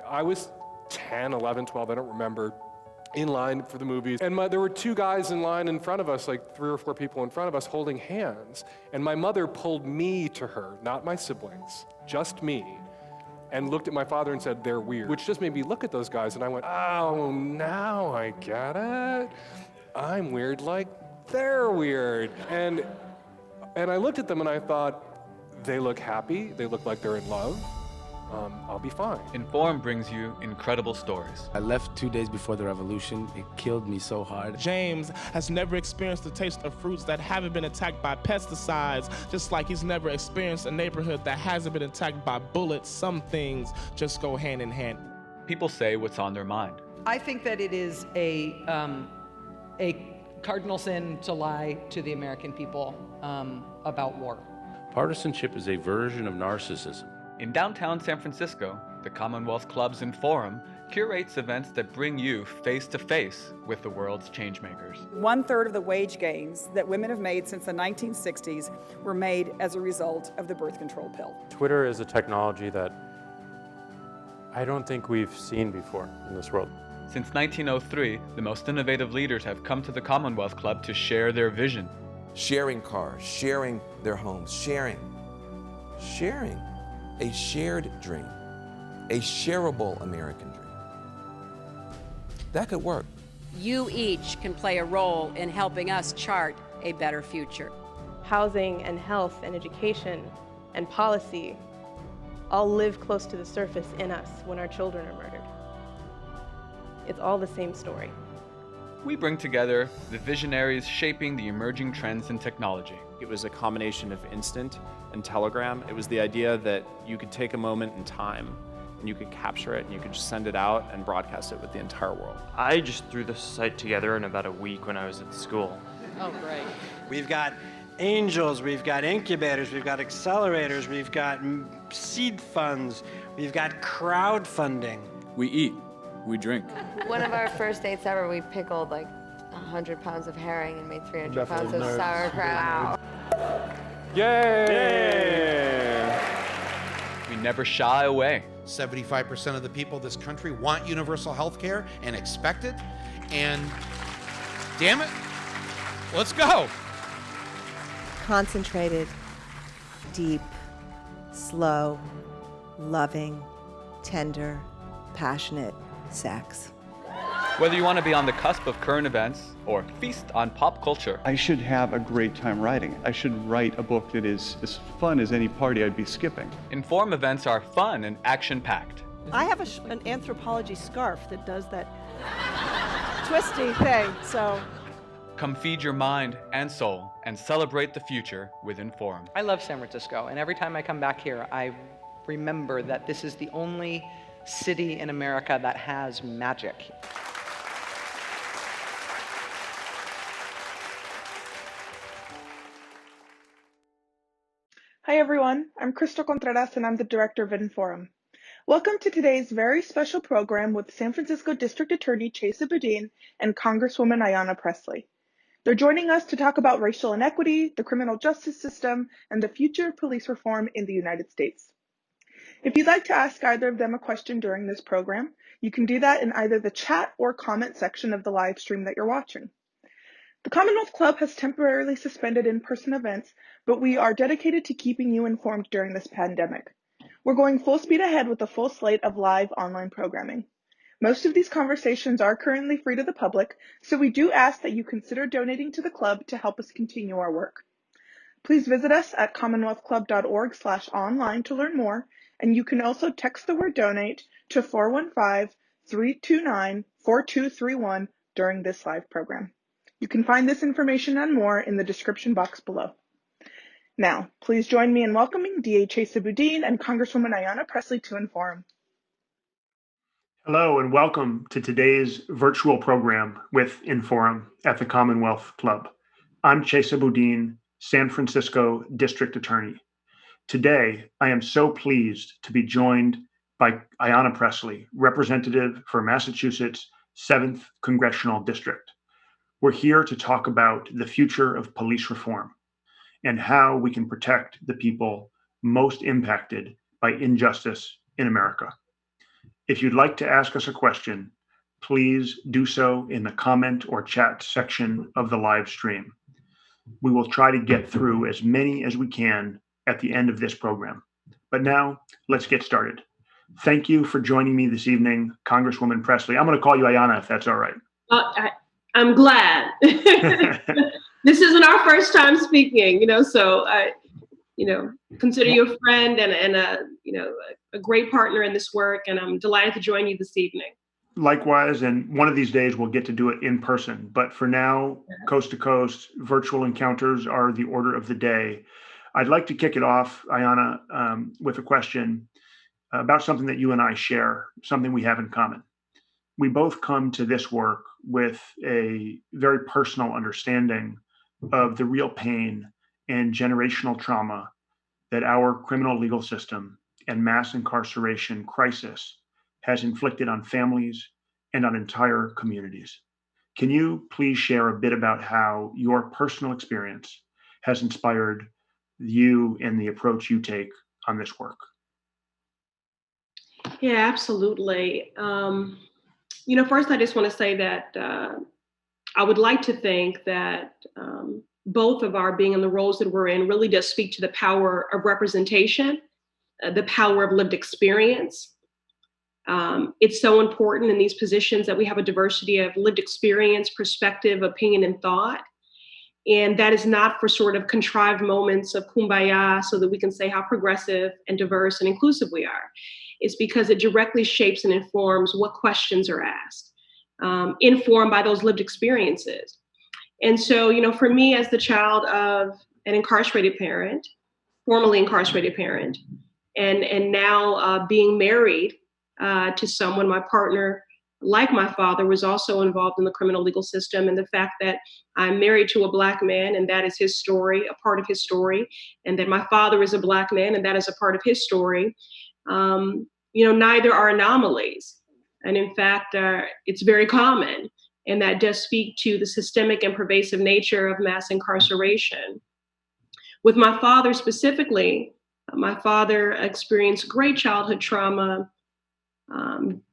I was 10, 11, 12, I don't remember, in line for the movies. And there were two guys in line in front of us, like 3 or 4 people in front of us holding hands. And my mother pulled me to her, not my siblings, just me, and looked at my father and said, "They're weird," which just made me look at those guys and I went, oh, now I get it. I'm weird like they're weird. And I looked at them and I thought, they look happy, they look like they're in love. I'll be fine. Inform brings you incredible stories. I left 2 days before the revolution. It killed me so hard. James has never experienced the taste of fruits that haven't been attacked by pesticides, just like he's never experienced a neighborhood that hasn't been attacked by bullets. Some things just go hand in hand. People say what's on their mind. I think that it is a cardinal sin to lie to the American people about war. Partisanship is a version of narcissism. In downtown San Francisco, the Commonwealth Club's Inforum curates events that bring you face to face with the world's changemakers. 1/3 of the wage gains that women have made since the 1960s were made as a result of the birth control pill. Twitter is a technology that I don't think we've seen before in this world. Since 1903, the most innovative leaders have come to the Commonwealth Club to share their vision. Sharing cars, sharing their homes, sharing. A shared dream, a shareable American dream. That could work. You each can play a role in helping us chart a better future. Housing and health and education and policy all live close to the surface in us when our children are murdered. It's all the same story. We bring together the visionaries shaping the emerging trends in technology. It was a combination of Instant and Telegram. It was the idea that you could take a moment in time and you could capture it and you could just send it out and broadcast it with the entire world. I just threw this site together in about a week when I was at school. Oh, great. We've got angels, we've got incubators, we've got accelerators, we've got seed funds, we've got crowdfunding. We eat, we drink. One of our first dates ever, we pickled like 100 pounds of herring and made 300 pounds of sauerkraut. Yay! We never shy away. 75% of the people of this country want universal health care and expect it. And damn it, let's go. Concentrated, deep, slow, loving, tender, passionate sex. Whether you want to be on the cusp of current events or feast on pop culture. I should have a great time writing it. I should write a book that is as fun as any party I'd be skipping. Inform events are fun and action-packed. I have an anthropology scarf that does that twisty thing, so. Come feed your mind and soul and celebrate the future with Inform. I love San Francisco, and every time I come back here, I remember that this is the only city in America that has magic. Hi everyone, I'm Crystal Contreras and I'm the director of Inforum. Welcome to today's very special program with San Francisco District Attorney Chesa Boudin and Congresswoman Ayanna Pressley. They're joining us to talk about racial inequity, the criminal justice system, and the future of police reform in the United States. If you'd like to ask either of them a question during this program, you can do that in either the chat or comment section of the live stream that you're watching. The Commonwealth Club has temporarily suspended in-person events, but we are dedicated to keeping you informed during this pandemic. We're going full speed ahead with a full slate of live online programming. Most of these conversations are currently free to the public, so we do ask that you consider donating to the club to help us continue our work. Please visit us at commonwealthclub.org/online to learn more, and you can also text the word donate to 415-329-4231 during this live program. You can find this information and more in the description box below. Now, please join me in welcoming DA Chesa Boudin and Congresswoman Ayanna Pressley to Inforum. Hello and welcome to today's virtual program with Inforum at the Commonwealth Club. I'm Chesa Boudin, San Francisco District Attorney. Today, I am so pleased to be joined by Ayanna Pressley, representative for Massachusetts 7th Congressional District. We're here to talk about the future of police reform and how we can protect the people most impacted by injustice in America. If you'd like to ask us a question, please do so in the comment or chat section of the live stream. We will try to get through as many as we can at the end of this program. But now, let's get started. Thank you for joining me this evening, Congresswoman Pressley. I'm going to call you Ayanna, if that's all right. I'm glad. This isn't our first time speaking, so I, consider you a friend and a great partner in this work, and I'm delighted to join you this evening. Likewise, and one of these days we'll get to do it in person. But for now, coast to coast, virtual encounters are the order of the day. I'd like to kick it off, Ayanna, with a question about something that you and I share, something we have in common. We both come to this work with a very personal understanding of the real pain and generational trauma that our criminal legal system and mass incarceration crisis has inflicted on families and on entire communities. Can you please share a bit about how your personal experience has inspired you and the approach you take on this work? Yeah, absolutely. First, I just want to say that I would like to think that both of our being in the roles that we're in really does speak to the power of representation, the power of lived experience. It's so important in these positions that we have a diversity of lived experience, perspective, opinion, and thought. And that is not for sort of contrived moments of kumbaya so that we can say how progressive and diverse and inclusive we are. It's because it directly shapes and informs what questions are asked, informed by those lived experiences. And so, for me as the child of an incarcerated parent, formerly incarcerated parent, and now being married to someone, my partner, like my father, was also involved in the criminal legal system, and the fact that I'm married to a Black man, and that is his story, a part of his story, and that my father is a Black man, and that is a part of his story. Neither are anomalies. And in fact, it's very common. And that does speak to the systemic and pervasive nature of mass incarceration. With my father specifically, my father experienced great childhood trauma,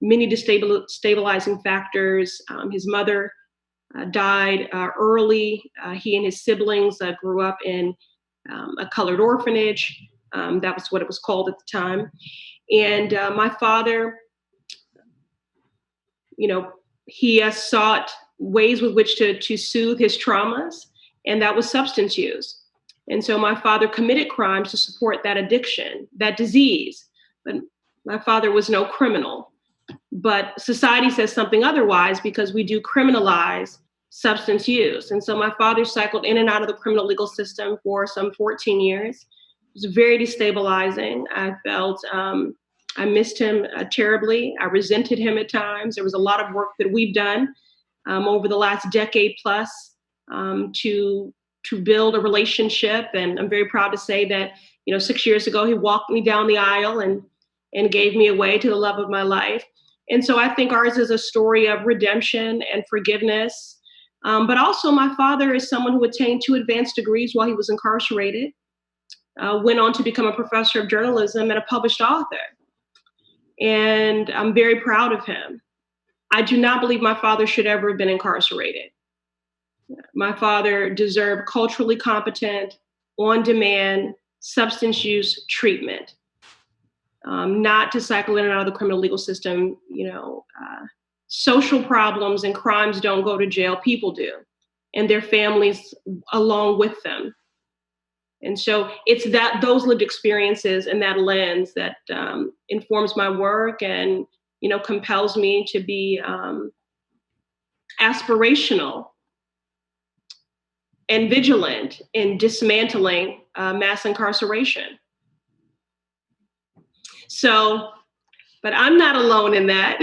many destabilizing factors. His mother died early. He and his siblings grew up in a colored orphanage. That was what it was called at the time. And my father, he sought ways with which to soothe his traumas, and that was substance use. And so my father committed crimes to support that addiction, that disease. But my father was no criminal. But society says something otherwise because we do criminalize substance use. And so my father cycled in and out of the criminal legal system for some 14 years. It was very destabilizing. I felt I missed him terribly. I resented him at times. There was a lot of work that we've done over the last decade plus to build a relationship. And I'm very proud to say that, 6 years ago, he walked me down the aisle and gave me away to the love of my life. And so I think ours is a story of redemption and forgiveness. But also my father is someone who attained 2 advanced degrees while he was incarcerated, went on to become a professor of journalism and a published author. And I'm very proud of him. I do not believe my father should ever have been incarcerated. My father deserved culturally competent, on-demand, substance use treatment, not to cycle in and out of the criminal legal system. Social problems and crimes don't go to jail, people do, and their families along with them. And so it's those lived experiences and that lens that informs my work and, compels me to be aspirational and vigilant in dismantling mass incarceration. So, but I'm not alone in that.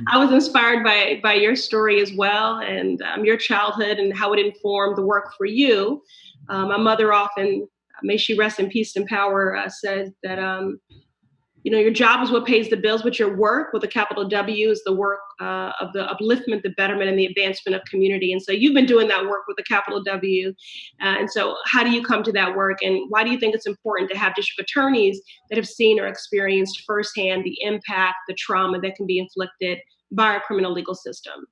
I was inspired by your story as well, and your childhood and how it informed the work for you. My mother often, may she rest in peace and power, said that your job is what pays the bills, but your work with a capital W is the work of the upliftment, the betterment, and the advancement of community. And so you've been doing that work with a capital W. And so how do you come to that work? And why do you think it's important to have district attorneys that have seen or experienced firsthand the impact, the trauma that can be inflicted by our criminal legal system?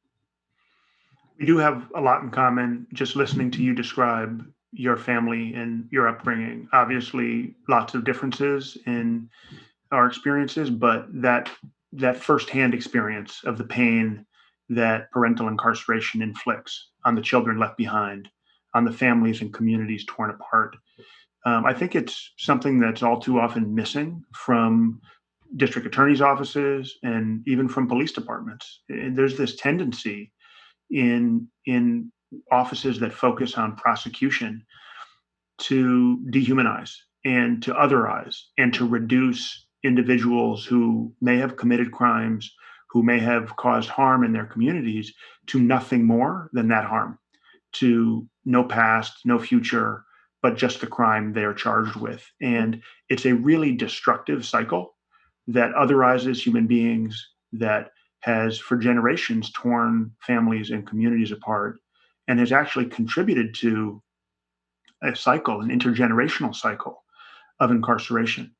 We do have a lot in common. Just listening to you describe your family and your upbringing, obviously lots of differences in our experiences, but that firsthand experience of the pain that parental incarceration inflicts on the children left behind, on the families and communities torn apart. I think it's something that's all too often missing from district attorneys' offices and even from police departments. And there's this tendency in offices that focus on prosecution to dehumanize and to otherize and to reduce individuals who may have committed crimes, who may have caused harm in their communities, to nothing more than that harm, to no past, no future, but just the crime they are charged with. And it's a really destructive cycle that otherizes human beings, that has for generations torn families and communities apart, and has actually contributed to a cycle, an intergenerational cycle of incarceration.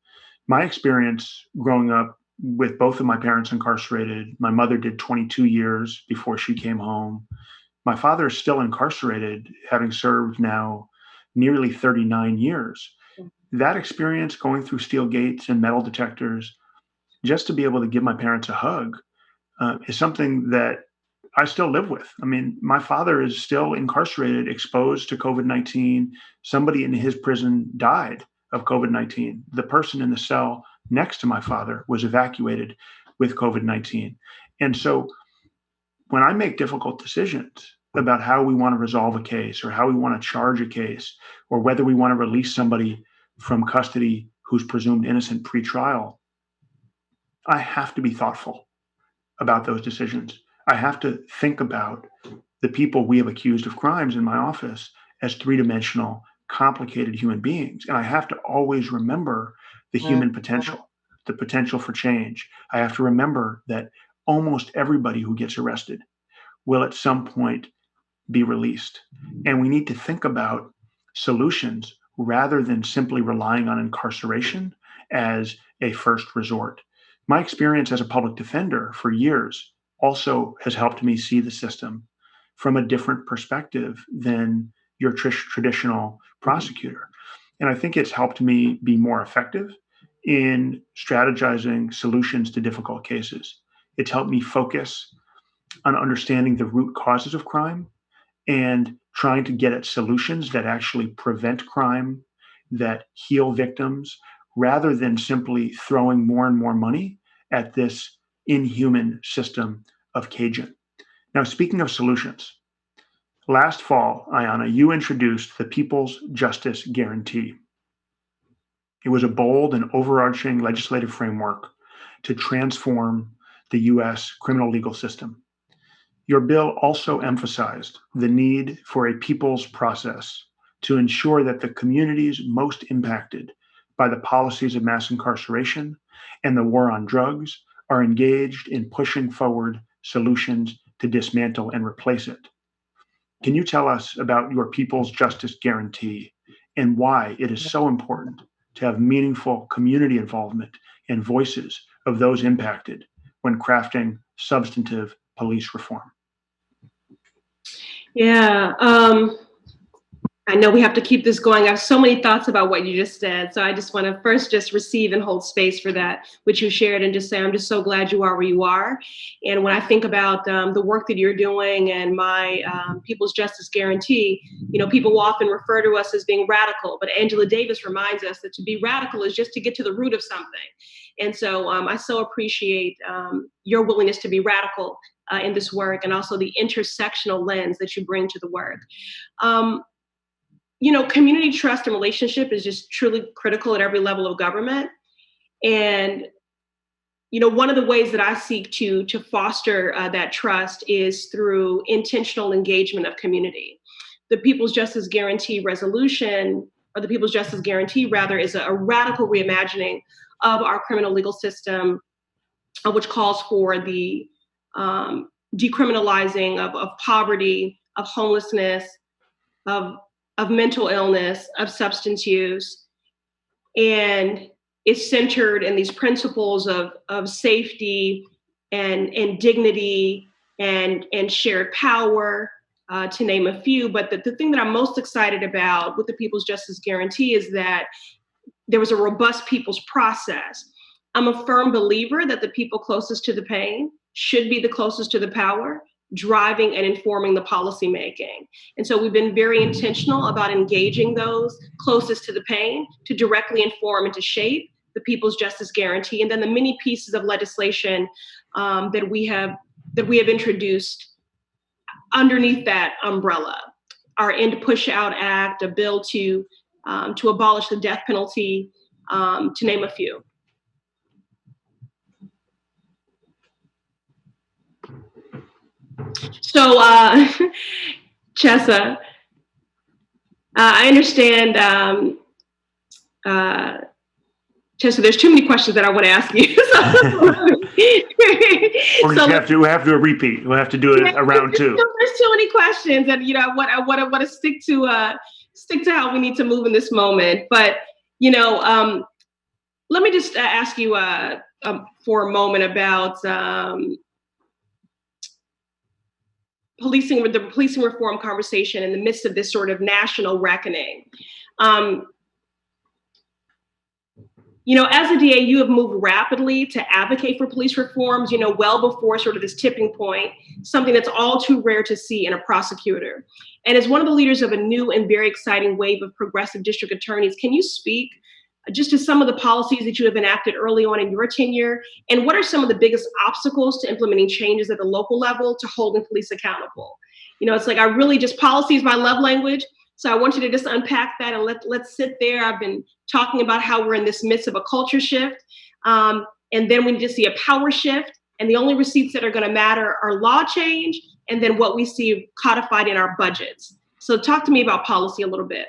My experience growing up with both of my parents incarcerated, my mother did 22 years before she came home. My father is still incarcerated, having served now nearly 39 years. That experience going through steel gates and metal detectors, just to be able to give my parents a hug, is something that I still live with. I mean, my father is still incarcerated, exposed to COVID-19. Somebody in his prison died of COVID-19. The person in the cell next to my father was evacuated with COVID-19. And so when I make difficult decisions about how we want to resolve a case or how we want to charge a case or whether we want to release somebody from custody who's presumed innocent pre-trial, I have to be thoughtful about those decisions. I have to think about the people we have accused of crimes in my office as three-dimensional, complicated human beings. And I have to always remember the human potential, the potential for change. I have to remember that almost everybody who gets arrested will at some point be released. And we need to think about solutions rather than simply relying on incarceration as a first resort. My experience as a public defender for years also has helped me see the system from a different perspective than your traditional prosecutor. And I think it's helped me be more effective in strategizing solutions to difficult cases. It's helped me focus on understanding the root causes of crime and trying to get at solutions that actually prevent crime, that heal victims, rather than simply throwing more and more money at this inhuman system of caging. Now, speaking of solutions, last fall, Ayanna, you introduced the People's Justice Guarantee. It was a bold and overarching legislative framework to transform the U.S. criminal legal system. Your bill also emphasized the need for a people's process to ensure that the communities most impacted by the policies of mass incarceration and the war on drugs are engaged in pushing forward solutions to dismantle and replace it. Can you tell us about your People's Justice Guarantee and why it is so important to have meaningful community involvement and voices of those impacted when crafting substantive police reform? Yeah, I know we have to keep this going. I have so many thoughts about what you just said. So I just want to first just receive and hold space for that, which you shared, and just say, I'm just so glad you are where you are. And when I think about the work that you're doing and my People's Justice Guarantee, people will often refer to us as being radical, but Angela Davis reminds us that to be radical is just to get to the root of something. And so I so appreciate your willingness to be radical in this work, and also the intersectional lens that you bring to the work. Community trust and relationship is just truly critical at every level of government. And, one of the ways that I seek to foster that trust is through intentional engagement of community. The People's Justice Guarantee resolution, or the People's Justice Guarantee rather, is a radical reimagining of our criminal legal system, which calls for the decriminalizing of poverty, of homelessness, of mental illness, of substance use, and is centered in these principles of safety and dignity and shared power, to name a few. But the thing that I'm most excited about with the People's Justice Guarantee is that there was a robust people's process. I'm a firm believer that the people closest to the pain should be the closest to the power, driving and informing the policymaking. And so we've been very intentional about engaging those closest to the pain to directly inform and to shape the People's Justice Guarantee, and then the many pieces of legislation that we have introduced underneath that umbrella. Our End Push Out Act, a bill to abolish the death penalty, to name a few. So, Chesa, I understand, Chesa, there's too many questions that I want to ask you. We have to do a repeat. We'll have to do it around two. There's too many questions, and I want to stick to how we need to move in this moment. But let me just ask you for a moment about the policing reform conversation in the midst of this sort of national reckoning. As a DA, you have moved rapidly to advocate for police reforms, well before sort of this tipping point, something that's all too rare to see in a prosecutor. And as one of the leaders of a new and very exciting wave of progressive district attorneys, can you speak just to some of the policies that you have enacted early on in your tenure? And what are some of the biggest obstacles to implementing changes at the local level to holding police accountable? It's like policy is my love language. So I want you to just unpack that and let's sit there. I've been talking about how we're in this midst of a culture shift. And then we need to see a power shift. And the only receipts that are going to matter are law change and then what we see codified in our budgets. So talk to me about policy a little bit.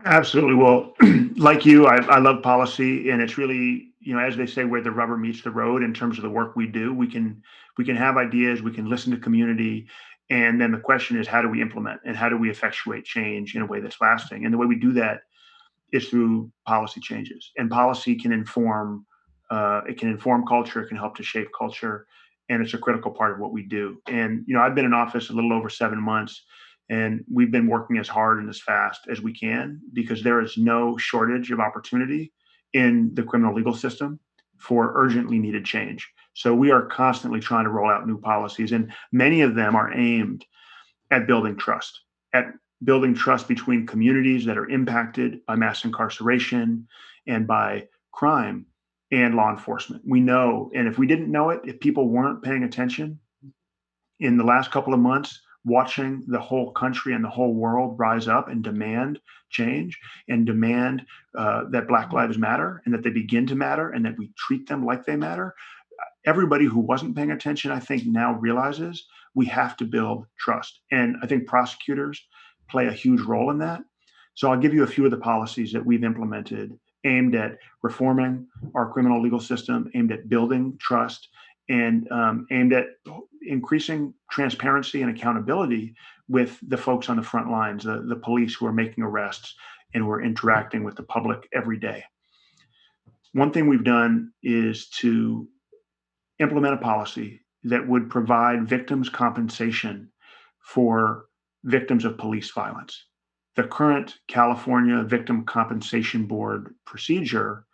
Absolutely. Well, like you, I love policy, and it's really, as they say, where the rubber meets the road in terms of the work we do. We can have ideas, we can listen to community, and then the question is, how do we implement and how do we effectuate change in a way that's lasting? And the way we do that is through policy changes. And policy can inform, culture, it can help to shape culture, and it's a critical part of what we do. And I've been in office a little over 7 months. And we've been working as hard and as fast as we can because there is no shortage of opportunity in the criminal legal system for urgently needed change. So we are constantly trying to roll out new policies, and many of them are aimed at building trust between communities that are impacted by mass incarceration and by crime and law enforcement. We know, and if we didn't know it, if people weren't paying attention in the last couple of months, watching the whole country and the whole world rise up and demand change and demand that Black Lives Matter and that they begin to matter and that we treat them like they matter. Everybody who wasn't paying attention, I think, now realizes we have to build trust. And I think prosecutors play a huge role in that. So I'll give you a few of the policies that we've implemented aimed at reforming our criminal legal system, aimed at building trust, and aimed at increasing transparency and accountability with the folks on the front lines, the police who are making arrests and who are interacting with the public every day. One thing we've done is to implement a policy that would provide victims compensation for victims of police violence. The current California Victim Compensation Board procedure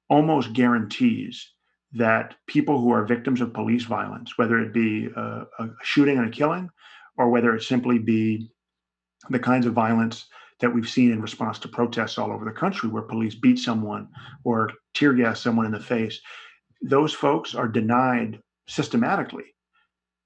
almost guarantees that people who are victims of police violence, whether it be a shooting and a killing, or whether it simply be the kinds of violence that we've seen in response to protests all over the country where police beat someone or tear gas someone in the face, those folks are denied systematically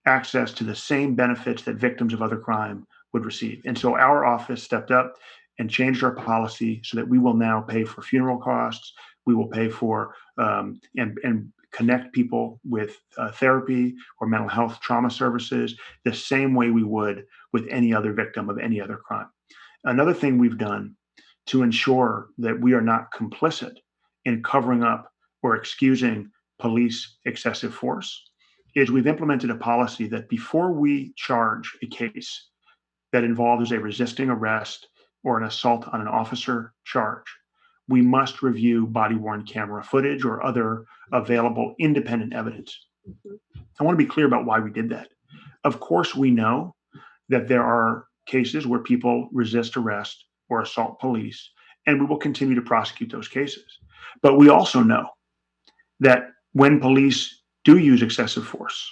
access to the same benefits that victims of other crime would receive. And so our office stepped up and changed our policy so that we will now pay for funeral costs. We will pay for and connect people with therapy or mental health trauma services the same way we would with any other victim of any other crime. Another thing we've done to ensure that we are not complicit in covering up or excusing police excessive force is we've implemented a policy that before we charge a case that involves a resisting arrest or an assault on an officer charge, we must review body-worn camera footage or other available independent evidence. I want to be clear about why we did that. Of course, we know that there are cases where people resist arrest or assault police, and we will continue to prosecute those cases. But we also know that when police do use excessive force,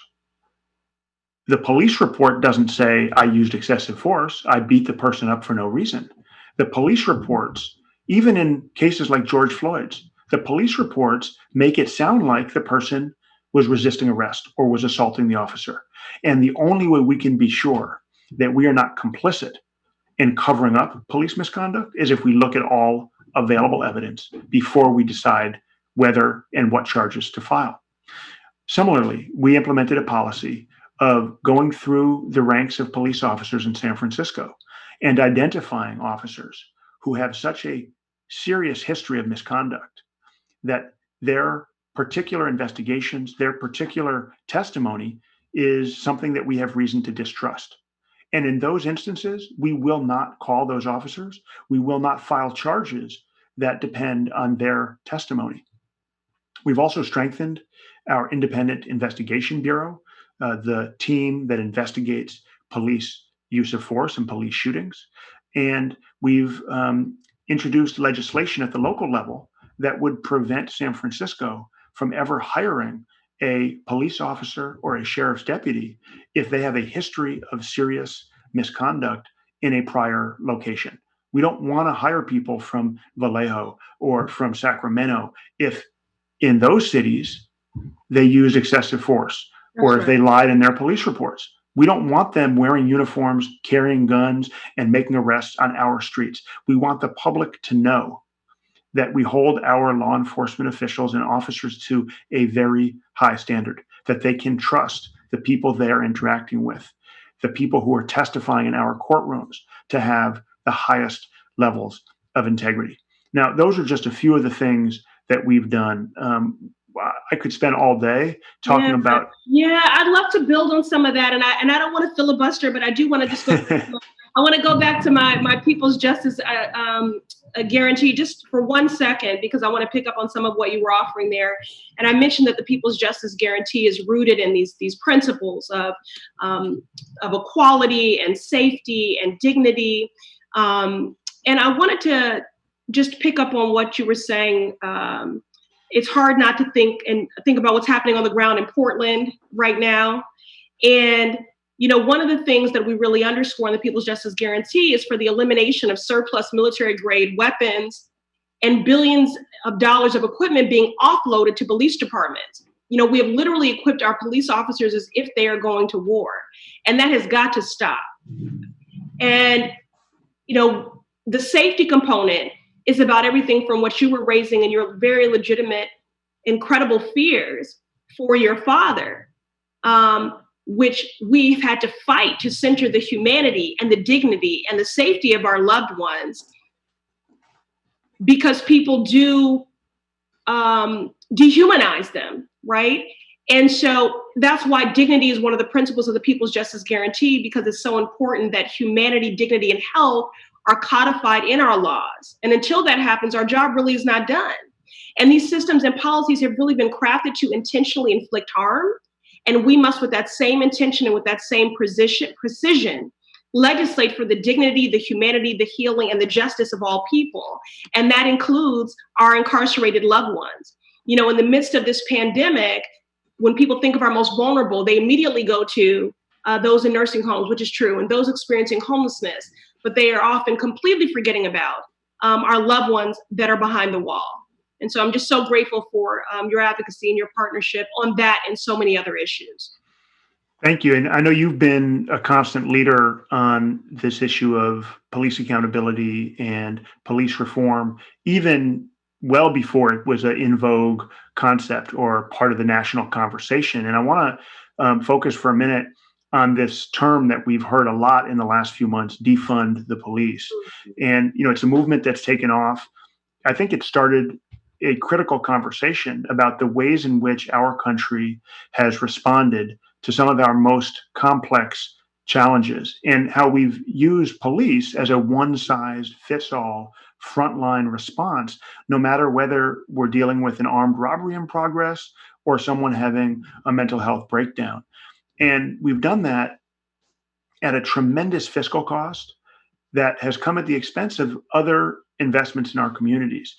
the police report doesn't say, I used excessive force, I beat the person up for no reason. The police reports, even in cases like George Floyd's, the police reports make it sound like the person was resisting arrest or was assaulting the officer. And the only way we can be sure that we are not complicit in covering up police misconduct is if we look at all available evidence before we decide whether and what charges to file. Similarly, we implemented a policy of going through the ranks of police officers in San Francisco and identifying officers who have such a serious history of misconduct that their particular investigations, their particular testimony is something that we have reason to distrust. And in those instances, we will not call those officers. We will not file charges that depend on their testimony. We've also strengthened our independent investigation bureau, the team that investigates police use of force and police shootings. And we've introduced legislation at the local level that would prevent San Francisco from ever hiring a police officer or a sheriff's deputy if they have a history of serious misconduct in a prior location. We don't want to hire people from Vallejo or from Sacramento if in those cities they use excessive force or if they lied in their police reports. We don't want them wearing uniforms, carrying guns, and making arrests on our streets. We want the public to know that we hold our law enforcement officials and officers to a very high standard, that they can trust the people they're interacting with, the people who are testifying in our courtrooms, to have the highest levels of integrity. Now, those are just a few of the things that we've done. I could spend all day talking about. Yeah, I'd love to build on some of that, and I don't want to filibuster, but I do want to just go. I want to go back to my People's Justice Guarantee just for 1 second, because I want to pick up on some of what you were offering there. And I mentioned that the People's Justice Guarantee is rooted in these principles of equality and safety and dignity. And I wanted to just pick up on what you were saying. It's hard not to think about what's happening on the ground in Portland right now. And one of the things that we really underscore in the People's Justice Guarantee is for the elimination of surplus military grade weapons and billions of dollars of equipment being offloaded to police departments. We have literally equipped our police officers as if they are going to war, and that has got to stop. And, the safety component is about everything from what you were raising and your very legitimate, incredible fears for your father, which we've had to fight to center the humanity and the dignity and the safety of our loved ones, because people do dehumanize them, right? And so that's why dignity is one of the principles of the People's Justice Guarantee, because it's so important that humanity, dignity, and health are codified in our laws. And until that happens, our job really is not done. And these systems and policies have really been crafted to intentionally inflict harm. And we must, with that same intention and with that same precision, legislate for the dignity, the humanity, the healing, and the justice of all people. And that includes our incarcerated loved ones. In the midst of this pandemic, when people think of our most vulnerable, they immediately go to those in nursing homes, which is true, and those experiencing homelessness. But they are often completely forgetting about our loved ones that are behind the wall. And so I'm just so grateful for your advocacy and your partnership on that and so many other issues. Thank you. And I know you've been a constant leader on this issue of police accountability and police reform, even well before it was an in vogue concept or part of the national conversation. And I want to focus for a minute on this term that we've heard a lot in the last few months, defund the police. And, it's a movement that's taken off. I think it started a critical conversation about the ways in which our country has responded to some of our most complex challenges and how we've used police as a one-size-fits-all frontline response, no matter whether we're dealing with an armed robbery in progress or someone having a mental health breakdown. And we've done that at a tremendous fiscal cost that has come at the expense of other investments in our communities.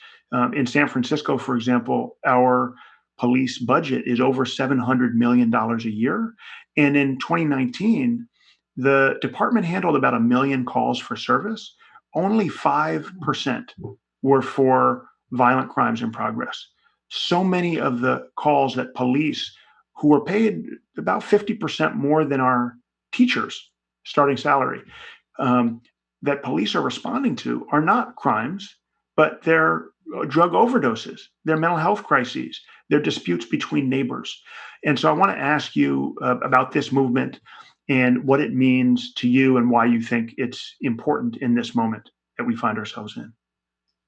In San Francisco, for example, our police budget is over $700 million a year. And in 2019, the department handled about 1 million calls for service. Only 5% were for violent crimes in progress. So many of the calls that police, who were paid about 50% more than our teachers' starting salary, that police are responding to are not crimes, but they're drug overdoses, they're mental health crises, they're disputes between neighbors. And so I want to ask you about this movement and what it means to you and why you think it's important in this moment that we find ourselves in.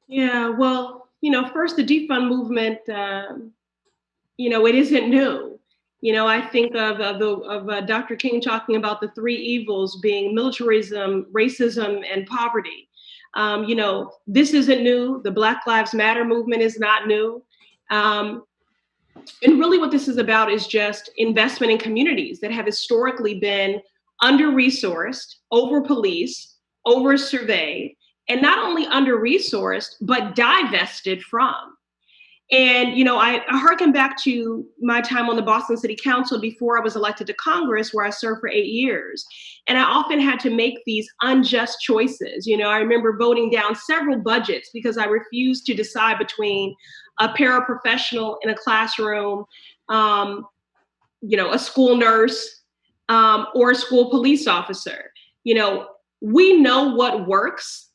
Yeah, well, first, the defund movement, it isn't new. I think of Dr. King talking about the three evils being militarism, racism, and poverty. This isn't new. The Black Lives Matter movement is not new. And really what this is about is just investment in communities that have historically been under-resourced, over-policed, over-surveyed, and not only under-resourced, but divested from. And, I hearken back to my time on the Boston City Council before I was elected to Congress, where I served for 8 years. And I often had to make these unjust choices. I remember voting down several budgets because I refused to decide between a paraprofessional in a classroom, a school nurse, or a school police officer. We know what works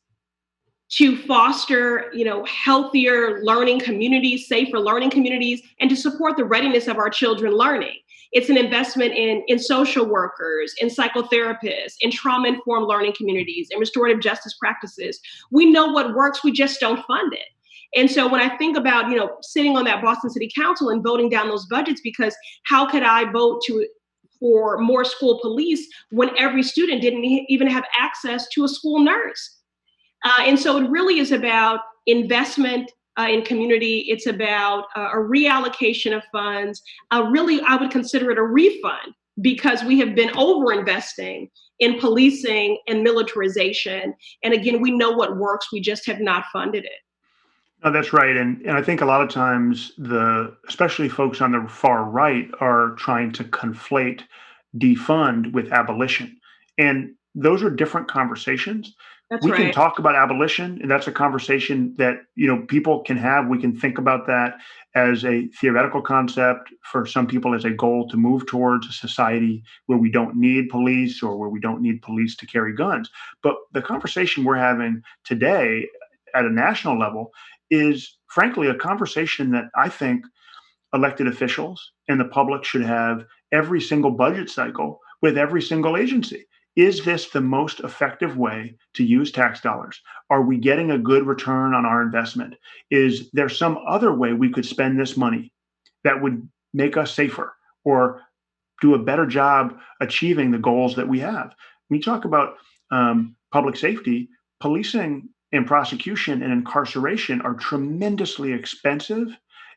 to foster, healthier learning communities, safer learning communities, and to support the readiness of our children learning. It's an investment in social workers, in psychotherapists, in trauma-informed learning communities, and restorative justice practices. We know what works, we just don't fund it. And so when I think about, sitting on that Boston City Council and voting down those budgets, because how could I vote for more school police when every student didn't even have access to a school nurse? And so it really is about investment in community. It's about a reallocation of funds. Really, I would consider it a refund because we have been overinvesting in policing and militarization. And again, we know what works. We just have not funded it. No, that's right. And I think a lot of times, especially folks on the far right, are trying to conflate defund with abolition. And those are different conversations. We can talk about abolition, and that's a conversation that people can have. We can think about that as a theoretical concept, for some people as a goal to move towards a society where we don't need police or where we don't need police to carry guns. But the conversation we're having today at a national level is frankly a conversation that I think elected officials and the public should have every single budget cycle with every single agency. Is this the most effective way to use tax dollars? Are we getting a good return on our investment? Is there some other way we could spend this money that would make us safer or do a better job achieving the goals that we have? When you talk about public safety, policing and prosecution and incarceration are tremendously expensive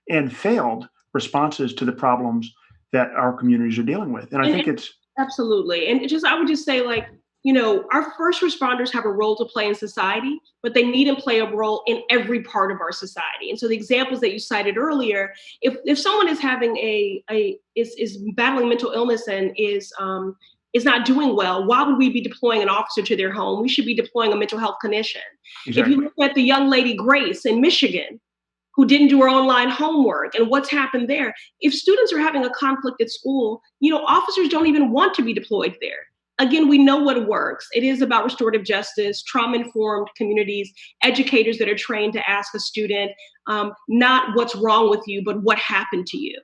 and failed responses to the problems that our communities are dealing with. And I think it's absolutely. And I would just say, our first responders have a role to play in society, but they need to play a role in every part of our society. And so the examples that you cited earlier, if someone is having is battling mental illness and is not doing well, why would we be deploying an officer to their home? We should be deploying a mental health clinician. Exactly. If you look at the young lady Grace in Michigan, who didn't do her online homework and what's happened there. If students are having a conflict at school, officers don't even want to be deployed there. Again, we know what works. It is about restorative justice, trauma-informed communities, educators that are trained to ask a student, not what's wrong with you, but what happened to you.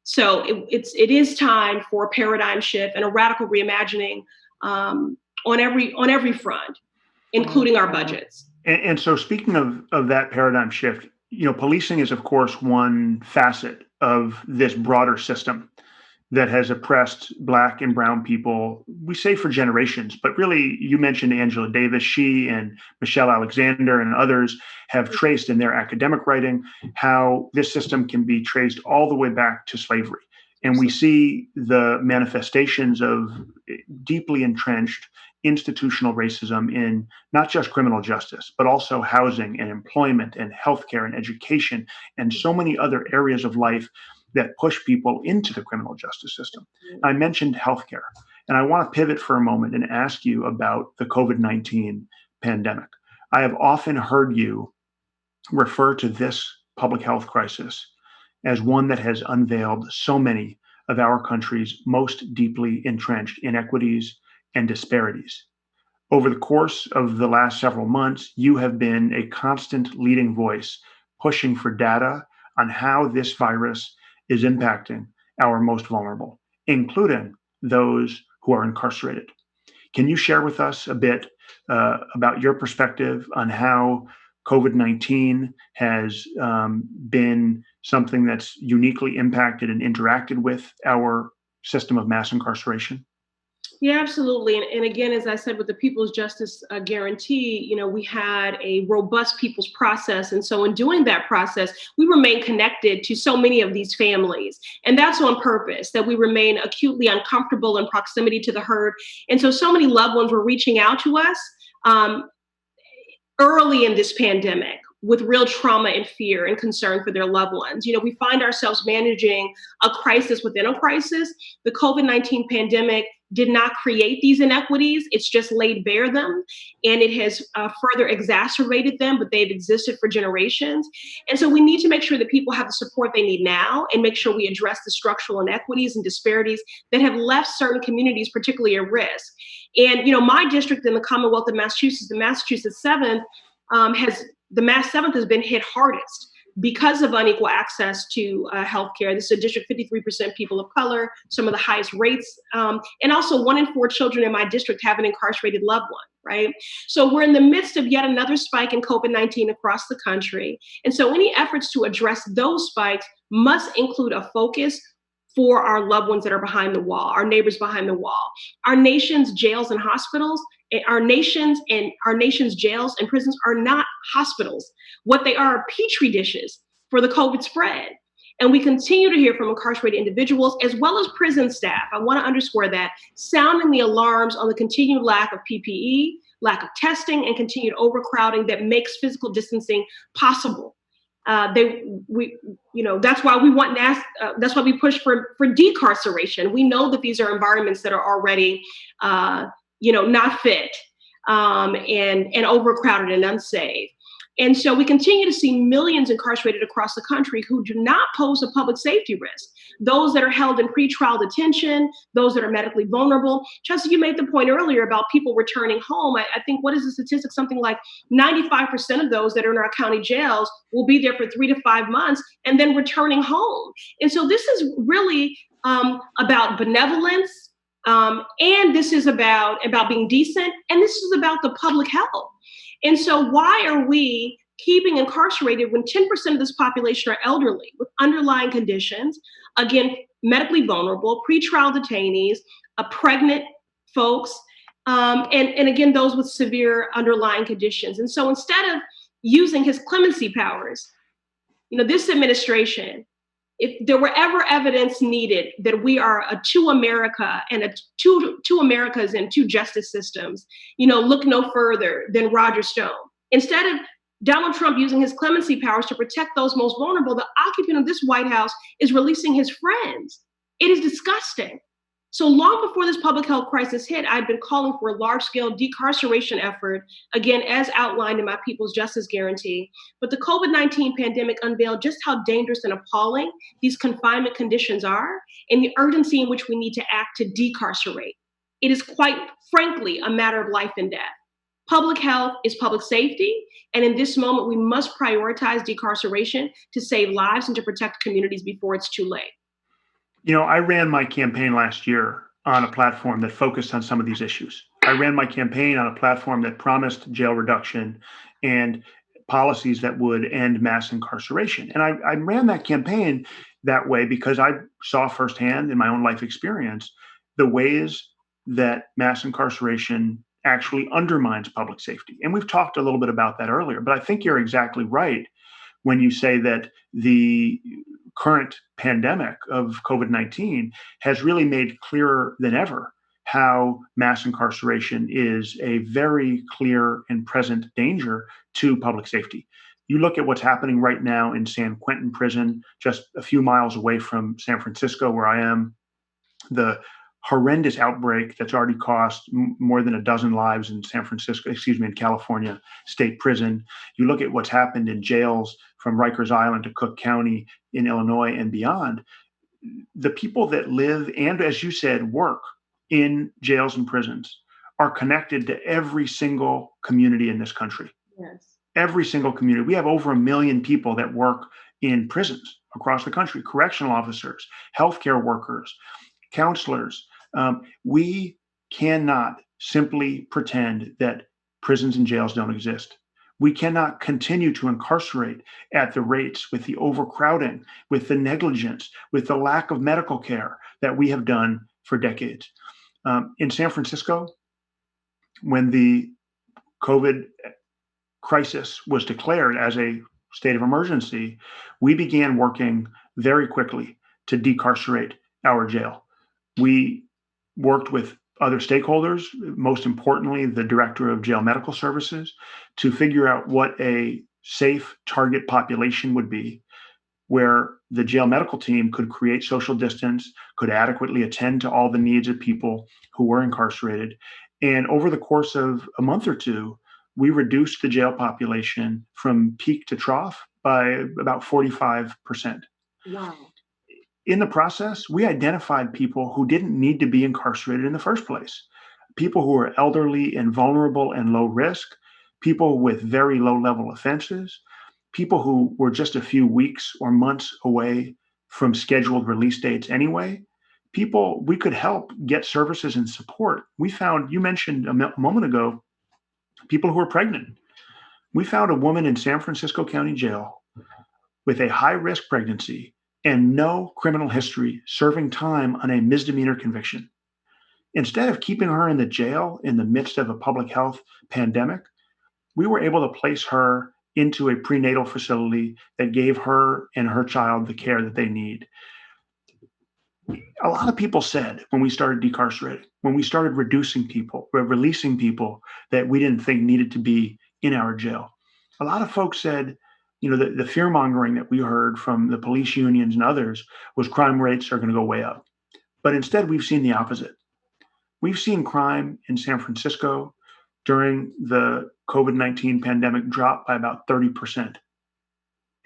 So it is time for a paradigm shift and a radical reimagining on every front, including our budgets. And so speaking of that paradigm shift, Policing is, of course, one facet of this broader system that has oppressed Black and brown people, we say for generations, but really, you mentioned Angela Davis. She and Michelle Alexander and others have traced in their academic writing how this system can be traced all the way back to slavery. And we see the manifestations of deeply entrenched institutional racism in not just criminal justice, but also housing and employment and healthcare and education and so many other areas of life that push people into the criminal justice system. I mentioned healthcare, and I want to pivot for a moment and ask you about the COVID-19 pandemic. I have often heard you refer to this public health crisis as one that has unveiled so many of our country's most deeply entrenched inequities and disparities. Over the course of the last several months, you have been a constant leading voice pushing for data on how this virus is impacting our most vulnerable, including those who are incarcerated. Can you share with us a bit about your perspective on how COVID-19 has been something that's uniquely impacted and interacted with our system of mass incarceration? Yeah, absolutely. And again, as I said, with the People's Justice Guarantee, we had a robust people's process. And so in doing that process, we remain connected to so many of these families. And that's on purpose, that we remain acutely uncomfortable in proximity to the herd. And so many loved ones were reaching out to us early in this pandemic with real trauma and fear and concern for their loved ones. We find ourselves managing a crisis within a crisis. The COVID-19 pandemic did not create these inequities. It's just laid bare them, and it has further exacerbated them, but they've existed for generations. And so we need to make sure that people have the support they need now and make sure we address the structural inequities and disparities that have left certain communities particularly at risk. And, my district in the Commonwealth of Massachusetts, the Massachusetts 7th, the Mass 7th has been hit hardest because of unequal access to healthcare. This is a district, 53% people of color, some of the highest rates. And also 1 in 4 children in my district have an incarcerated loved one, right? So we're in the midst of yet another spike in COVID-19 across the country. And so any efforts to address those spikes must include a focus for our loved ones that are behind the wall, our neighbors behind the wall. Our nation's jails and hospitals, our nation's jails and prisons are not hospitals. What they are petri dishes for the COVID spread. And we continue to hear from incarcerated individuals as well as prison staff. I want to underscore that, sounding the alarms on the continued lack of PPE, lack of testing, and continued overcrowding that makes physical distancing possible. That's why we want that's why we push for decarceration. We know that these are environments that are already, not fit and overcrowded and unsafe. And so we continue to see millions incarcerated across the country who do not pose a public safety risk. Those that are held in pretrial detention, those that are medically vulnerable. Chelsea, you made the point earlier about people returning home. I think, what is the statistic? Something like 95% of those that are in our county jails will be there for 3 to 5 months and then returning home. And so this is really about benevolence, and this is about being decent, and this is about the public health. And so why are we keeping incarcerated when 10% of this population are elderly with underlying conditions, again, medically vulnerable, pretrial detainees, pregnant folks, and again, those with severe underlying conditions. And so instead of using his clemency powers, this administration, if there were ever evidence needed that we are a two America and two Americas and two justice systems, look no further than Roger Stone. Instead of Donald Trump using his clemency powers to protect those most vulnerable, the occupant of this White House is releasing his friends. It is disgusting. So long before this public health crisis hit, I'd been calling for a large-scale decarceration effort, again, as outlined in my People's Justice Guarantee. But the COVID-19 pandemic unveiled just how dangerous and appalling these confinement conditions are and the urgency in which we need to act to decarcerate. It is quite frankly a matter of life and death. Public health is public safety, and in this moment, we must prioritize decarceration to save lives and to protect communities before it's too late. I ran my campaign last year on a platform that focused on some of these issues. I ran my campaign on a platform that promised jail reduction and policies that would end mass incarceration. And I ran that campaign that way because I saw firsthand in my own life experience the ways that mass incarceration actually undermines public safety. And we've talked a little bit about that earlier, but I think you're exactly right when you say that the current pandemic of COVID-19 has really made clearer than ever how mass incarceration is a very clear and present danger to public safety. You look at what's happening right now in San Quentin Prison, just a few miles away from San Francisco, where I am, the horrendous outbreak that's already cost more than a dozen lives in in California State Prison. You look at what's happened in jails from Rikers Island to Cook County in Illinois and beyond. The people that live and, as you said, work in jails and prisons are connected to every single community in this country. Yes. Every single community. We have over 1 million people that work in prisons across the country, correctional officers, healthcare workers, counselors. We cannot simply pretend that prisons and jails don't exist. We cannot continue to incarcerate at the rates, with the overcrowding, with the negligence, with the lack of medical care that we have done for decades. In San Francisco, when the COVID crisis was declared as a state of emergency, we began working very quickly to decarcerate our jail. We worked with other stakeholders, most importantly, the director of jail medical services, to figure out what a safe target population would be, where the jail medical team could create social distance, could adequately attend to all the needs of people who were incarcerated. And over the course of a month or two, we reduced the jail population from peak to trough by about 45%. Wow. In the process, we identified people who didn't need to be incarcerated in the first place. People who were elderly and vulnerable and low risk, people with very low level offenses, people who were just a few weeks or months away from scheduled release dates anyway, people we could help get services and support. We found, you mentioned a moment ago, people who are pregnant. We found a woman in San Francisco County Jail with a high-risk pregnancy and no criminal history, serving time on a misdemeanor conviction. Instead of keeping her in the jail in the midst of a public health pandemic, we were able to place her into a prenatal facility that gave her and her child the care that they need. A lot of people said when we started decarcerating, when we started reducing people, releasing people that we didn't think needed to be in our jail, a lot of folks said, you know, the fear mongering that we heard from the police unions and others was crime rates are going to go way up. But instead, we've seen the opposite. We've seen crime in San Francisco during the COVID-19 pandemic drop by about 30%.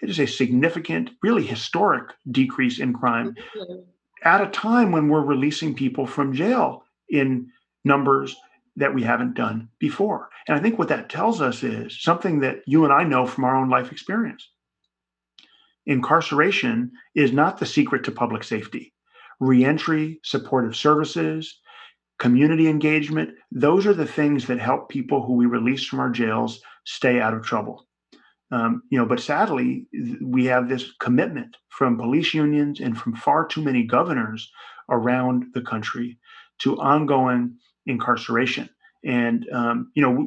It is a significant, really historic decrease in crime at a time when we're releasing people from jail in numbers that we haven't done before. And I think what that tells us is something that you and I know from our own life experience. Incarceration is not the secret to public safety. Reentry, supportive services, community engagement, those are the things that help people who we release from our jails stay out of trouble. But sadly, we have this commitment from police unions and from far too many governors around the country to ongoing incarceration. And,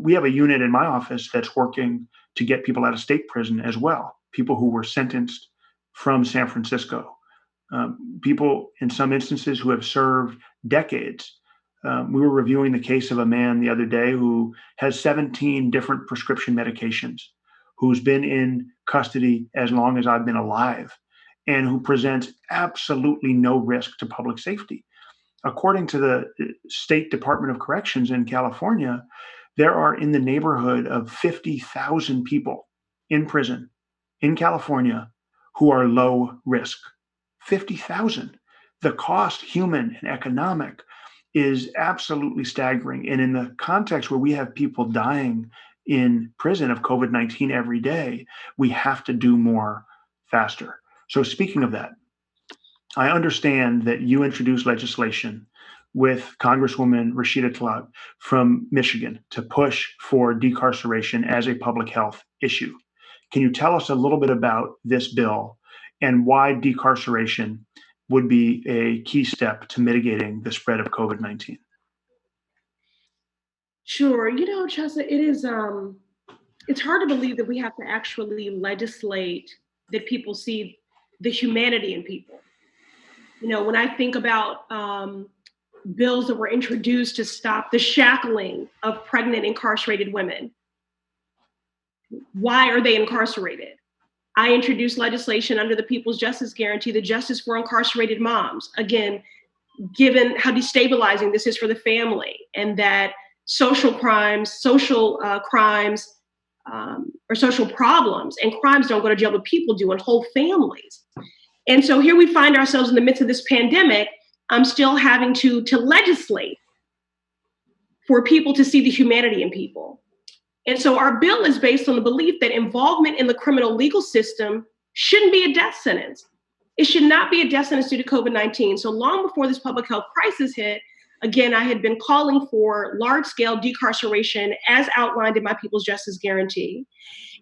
we have a unit in my office that's working to get people out of state prison as well, people who were sentenced from San Francisco, people in some instances who have served decades. We were reviewing the case of a man the other day who has 17 different prescription medications, who's been in custody as long as I've been alive, and who presents absolutely no risk to public safety. According to the State Department of Corrections in California, there are in the neighborhood of 50,000 people in prison in California who are low risk. 50,000. The cost, human and economic, is absolutely staggering. And in the context where we have people dying in prison of COVID-19 every day, we have to do more faster. So speaking of that, I understand that you introduced legislation with Congresswoman Rashida Tlaib from Michigan to push for decarceration as a public health issue. Can you tell us a little bit about this bill and why decarceration would be a key step to mitigating the spread of COVID-19? Sure. Chelsea, it's hard to believe that we have to actually legislate that people see the humanity in people. When I think about bills that were introduced to stop the shackling of pregnant incarcerated women, why are they incarcerated? I introduced legislation under the People's Justice Guarantee, the Justice for Incarcerated Moms. Again, given how destabilizing this is for the family, and that social crimes, or social problems and crimes don't go to jail, but people do, and whole families. And so here we find ourselves in the midst of this pandemic. I'm still having to legislate for people to see the humanity in people. And so our bill is based on the belief that involvement in the criminal legal system shouldn't be a death sentence. It should not be a death sentence due to COVID-19. So long before this public health crisis hit, again, I had been calling for large-scale decarceration as outlined in my People's Justice Guarantee.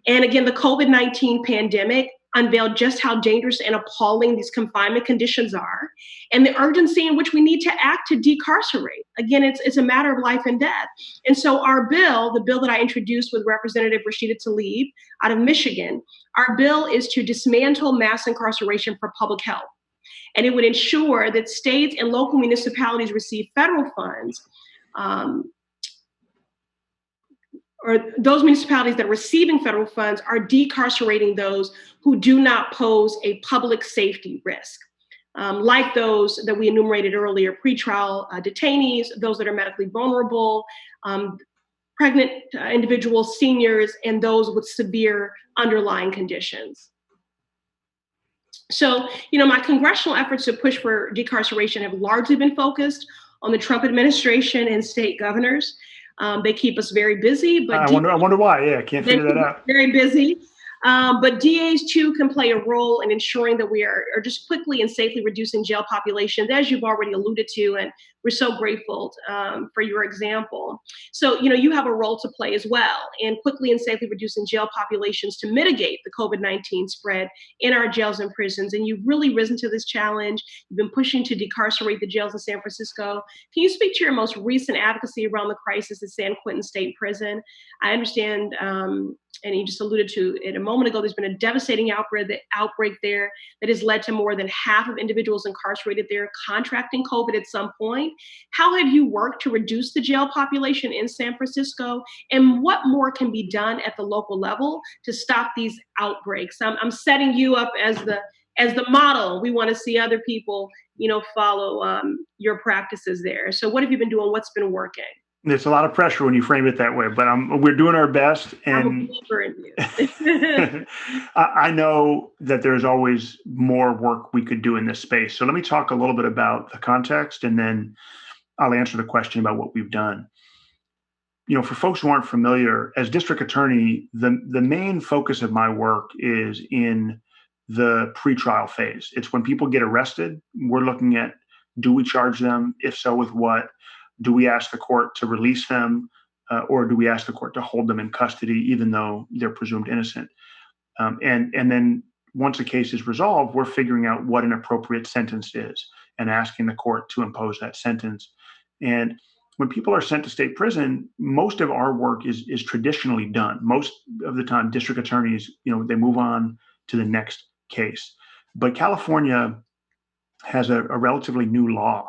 And again, the COVID-19 pandemic unveiled just how dangerous and appalling these confinement conditions are, and the urgency in which we need to act to decarcerate. Again, it's a matter of life and death. And so our bill, the bill that I introduced with Representative Rashida Tlaib out of Michigan, our bill is to dismantle mass incarceration for public health. And it would ensure that states and local municipalities receive federal funds, or those municipalities that are receiving federal funds are decarcerating those who do not pose a public safety risk, like those that we enumerated earlier: pretrial detainees, those that are medically vulnerable, pregnant individuals, seniors, and those with severe underlying conditions. So, my congressional efforts to push for decarceration have largely been focused on the Trump administration and state governors. They keep us very busy, but I wonder why. Yeah, I can't figure that out. Very busy. But DAs too can play a role in ensuring that we are just quickly and safely reducing jail populations, as you've already alluded to, and we're so grateful for your example. So, you have a role to play as well in quickly and safely reducing jail populations to mitigate the COVID-19 spread in our jails and prisons. And you've really risen to this challenge. You've been pushing to decarcerate the jails in San Francisco. Can you speak to your most recent advocacy around the crisis at San Quentin State Prison? I understand, and you just alluded to it a moment ago, there's been a devastating outbreak there that has led to more than half of individuals incarcerated there contracting COVID at some point. How have you worked to reduce the jail population in San Francisco? And what more can be done at the local level to stop these outbreaks? I'm setting you up as the model. We want to see other people, follow your practices there. So what have you been doing? What's been working? There's a lot of pressure when you frame it that way, but we're doing our best. And I know that there's always more work we could do in this space. So let me talk a little bit about the context, and then I'll answer the question about what we've done. For folks who aren't familiar, as district attorney, the main focus of my work is in the pretrial phase. It's when people get arrested. We're looking at, do we charge them? If so, with what? Do we ask the court to release them, or do we ask the court to hold them in custody even though they're presumed innocent? And then once a case is resolved, we're figuring out what an appropriate sentence is and asking the court to impose that sentence. And when people are sent to state prison, most of our work is traditionally done. Most of the time, district attorneys, they move on to the next case. But California has a relatively new law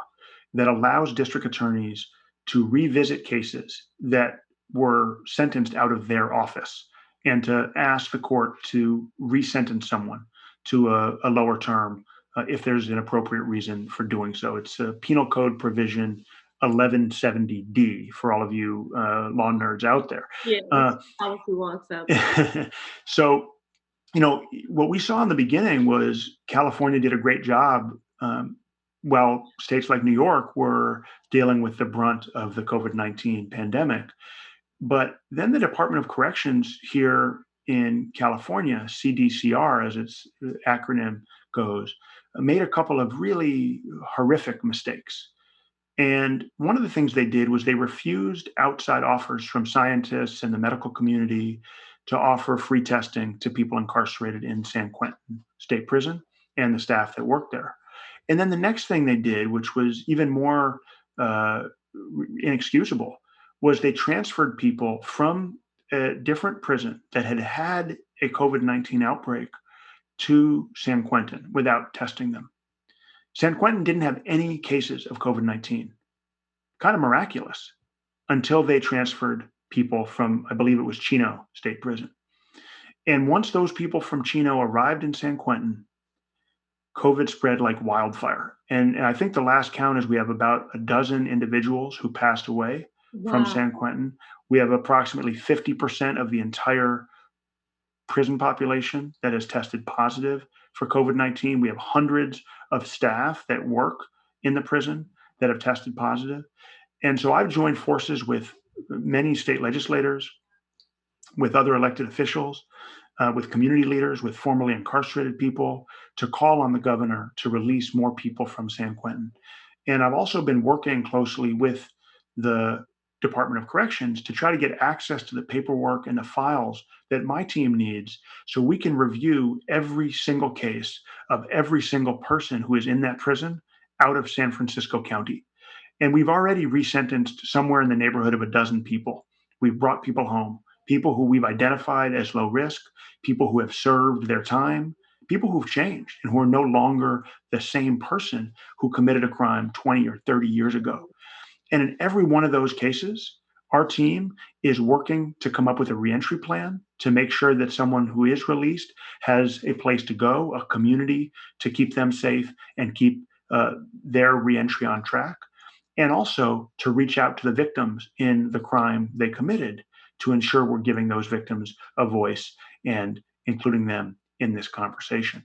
that allows district attorneys to revisit cases that were sentenced out of their office and to ask the court to resentence someone to a lower term if there's an appropriate reason for doing so. It's a Penal Code provision 1170D for all of you law nerds out there. Yeah, policy wonks up. So, what we saw in the beginning was California did a great job while states like New York were dealing with the brunt of the COVID-19 pandemic. But then the Department of Corrections here in California, CDCR as its acronym goes, made a couple of really horrific mistakes. And one of the things they did was they refused outside offers from scientists and the medical community to offer free testing to people incarcerated in San Quentin State Prison and the staff that worked there. And then the next thing they did, which was even more inexcusable, was they transferred people from a different prison that had had a COVID-19 outbreak to San Quentin without testing them. San Quentin didn't have any cases of COVID-19. Kind of miraculous, until they transferred people from, I believe it was Chino State Prison. And once those people from Chino arrived in San Quentin, COVID spread like wildfire. And I think the last count is we have about a dozen individuals who passed away from San Quentin. We have approximately 50% of the entire prison population that has tested positive for COVID-19. We have hundreds of staff that work in the prison that have tested positive. And so I've joined forces with many state legislators, with other elected officials, with community leaders, with formerly incarcerated people, to call on the governor to release more people from San Quentin. And I've also been working closely with the Department of Corrections to try to get access to the paperwork and the files that my team needs so we can review every single case of every single person who is in that prison out of San Francisco County. And we've already resentenced somewhere in the neighborhood of a dozen people. We've brought people home, people who we've identified as low risk, people who have served their time, people who've changed and who are no longer the same person who committed a crime 20 or 30 years ago. And in every one of those cases, our team is working to come up with a reentry plan to make sure that someone who is released has a place to go, a community to keep them safe and keep their reentry on track. And also to reach out to the victims in the crime they committed to ensure we're giving those victims a voice and including them in this conversation.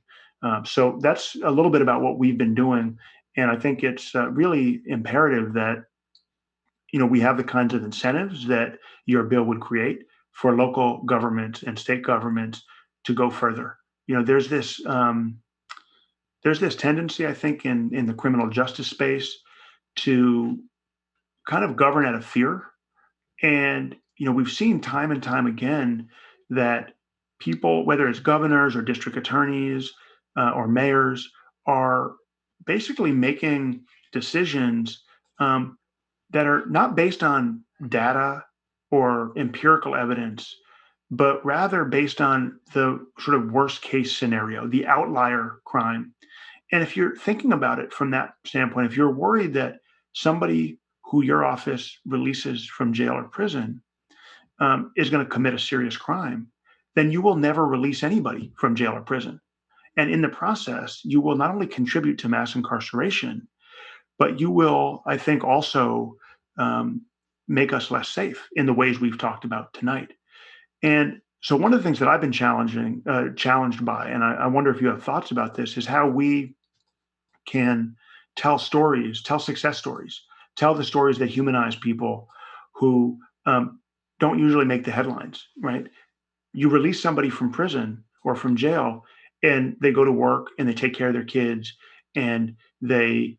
So that's a little bit about what we've been doing. And I think it's really imperative that we have the kinds of incentives that your bill would create for local governments and state governments to go further. There's this tendency, I think, in the criminal justice space to kind of govern out of fear. And, we've seen time and time again that people, whether it's governors or district attorneys or mayors, are basically making decisions that are not based on data or empirical evidence, but rather based on the sort of worst case scenario, the outlier crime. And if you're thinking about it from that standpoint, if you're worried that somebody who your office releases from jail or prison is going to commit a serious crime, then you will never release anybody from jail or prison. And in the process, you will not only contribute to mass incarceration, but you will, I think, also make us less safe in the ways we've talked about tonight. And so one of the things that I've been challenged by, and I wonder if you have thoughts about this, is how we can tell stories, tell success stories, tell the stories that humanize people who don't usually make the headlines, right? You release somebody from prison or from jail, and they go to work and they take care of their kids and they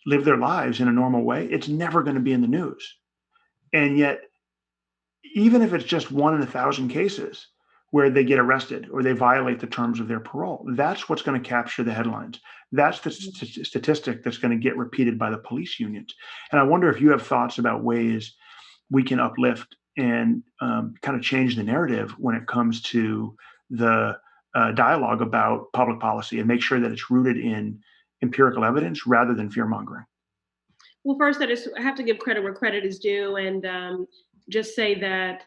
live their lives in a normal way. It's never going to be in the news. And yet, even if it's just 1 in 1,000 cases where they get arrested or they violate the terms of their parole, that's what's going to capture the headlines. That's the statistic that's going to get repeated by the police unions. And I wonder if you have thoughts about ways we can uplift and kind of change the narrative when it comes to the dialogue about public policy and make sure that it's rooted in empirical evidence rather than fear-mongering. Well, first, I have to give credit where credit is due and just say that,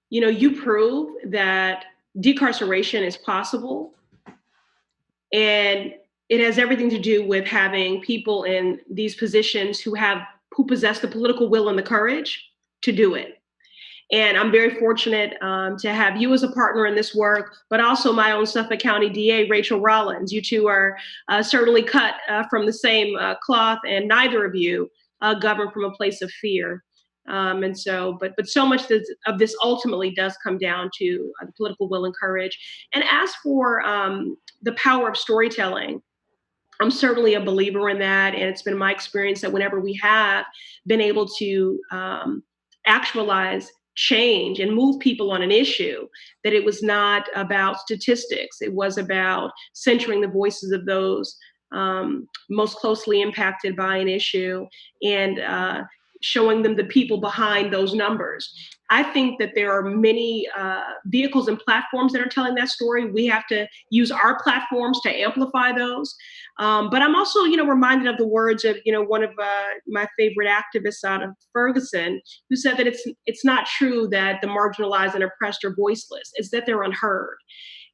you prove that decarceration is possible. And it has everything to do with having people in these positions who possess the political will and the courage to do it. And I'm very fortunate to have you as a partner in this work, but also my own Suffolk County DA, Rachel Rollins. You two are certainly cut from the same cloth, and neither of you govern from a place of fear. And so, but so much of this ultimately does come down to the political will and courage. And as for the power of storytelling, I'm certainly a believer in that. And it's been my experience that whenever we have been able to actualize change and move people on an issue, that it was not about statistics. It was about centering the voices of those most closely impacted by an issue and showing them the people behind those numbers. I think that there are many vehicles and platforms that are telling that story. We have to use our platforms to amplify those. But I'm also, reminded of the words of, one of my favorite activists out of Ferguson, who said that it's not true that the marginalized and oppressed are voiceless. It's that they're unheard.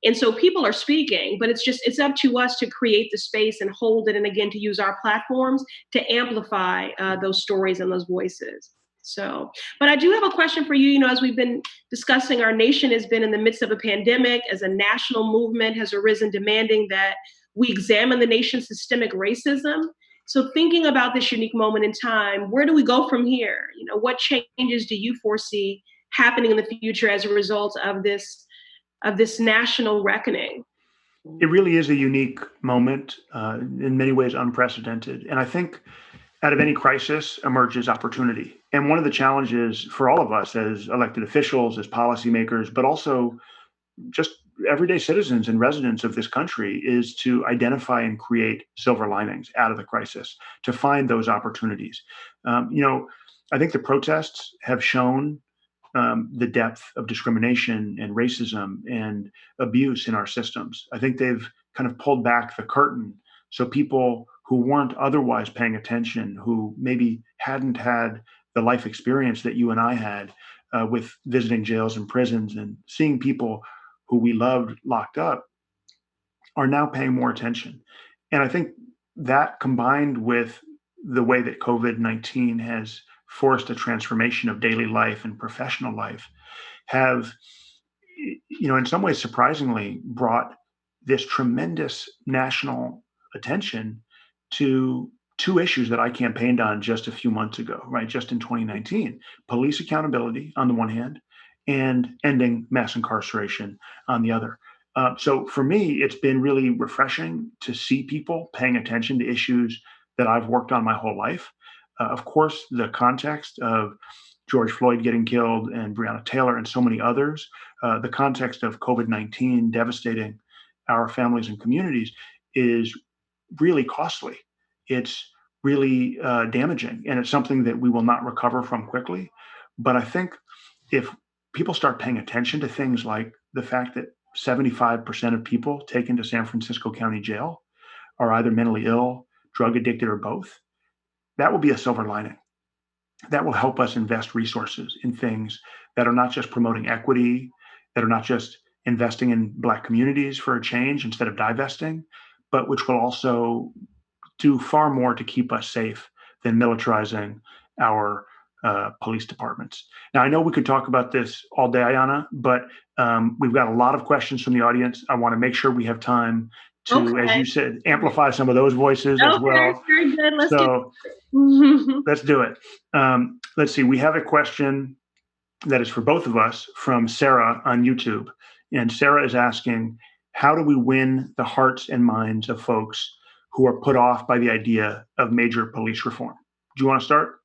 And so people are speaking, but it's up to us to create the space and hold it, and again, to use our platforms to amplify those stories and those voices. So, but I do have a question for you. As we've been discussing, our nation has been in the midst of a pandemic, as a national movement has arisen demanding that we examine the nation's systemic racism. So thinking about this unique moment in time, where do we go from here? What changes do you foresee happening in the future as a result of this national reckoning? It really is a unique moment, in many ways unprecedented. And I think out of any crisis emerges opportunity. And one of the challenges for all of us as elected officials, as policymakers, but also just everyday citizens and residents of this country is to identify and create silver linings out of the crisis, to find those opportunities. I think the protests have shown the depth of discrimination and racism and abuse in our systems. I think they've kind of pulled back the curtain so people who weren't otherwise paying attention, who maybe hadn't had the life experience that you and I had with visiting jails and prisons and seeing people who we loved locked up, are now paying more attention. And I think that, combined with the way that COVID-19 has forced a transformation of daily life and professional life, have, in some ways surprisingly, brought this tremendous national attention to two issues that I campaigned on just a few months ago, right? Just in 2019, police accountability on the one hand, and ending mass incarceration on the other. So for me, it's been really refreshing to see people paying attention to issues that I've worked on my whole life. Of course, the context of George Floyd getting killed and Breonna Taylor and so many others, the context of COVID-19 devastating our families and communities is really costly. It's really damaging, and it's something that we will not recover from quickly. But I think if people start paying attention to things like the fact that 75% of people taken to San Francisco County Jail are either mentally ill, drug addicted, or both, that will be a silver lining. That will help us invest resources in things that are not just promoting equity, that are not just investing in Black communities for a change instead of divesting, but which will also do far more to keep us safe than militarizing our police departments. Now, I know we could talk about this all day, Ayanna, but we've got a lot of questions from the audience. I want to make sure we have time to, as you said, amplify some of those voices as well. Very good. Let's do it. Let's see. We have a question that is for both of us from Sarah on YouTube. And Sarah is asking, how do we win the hearts and minds of folks who are put off by the idea of major police reform? Do you want to start?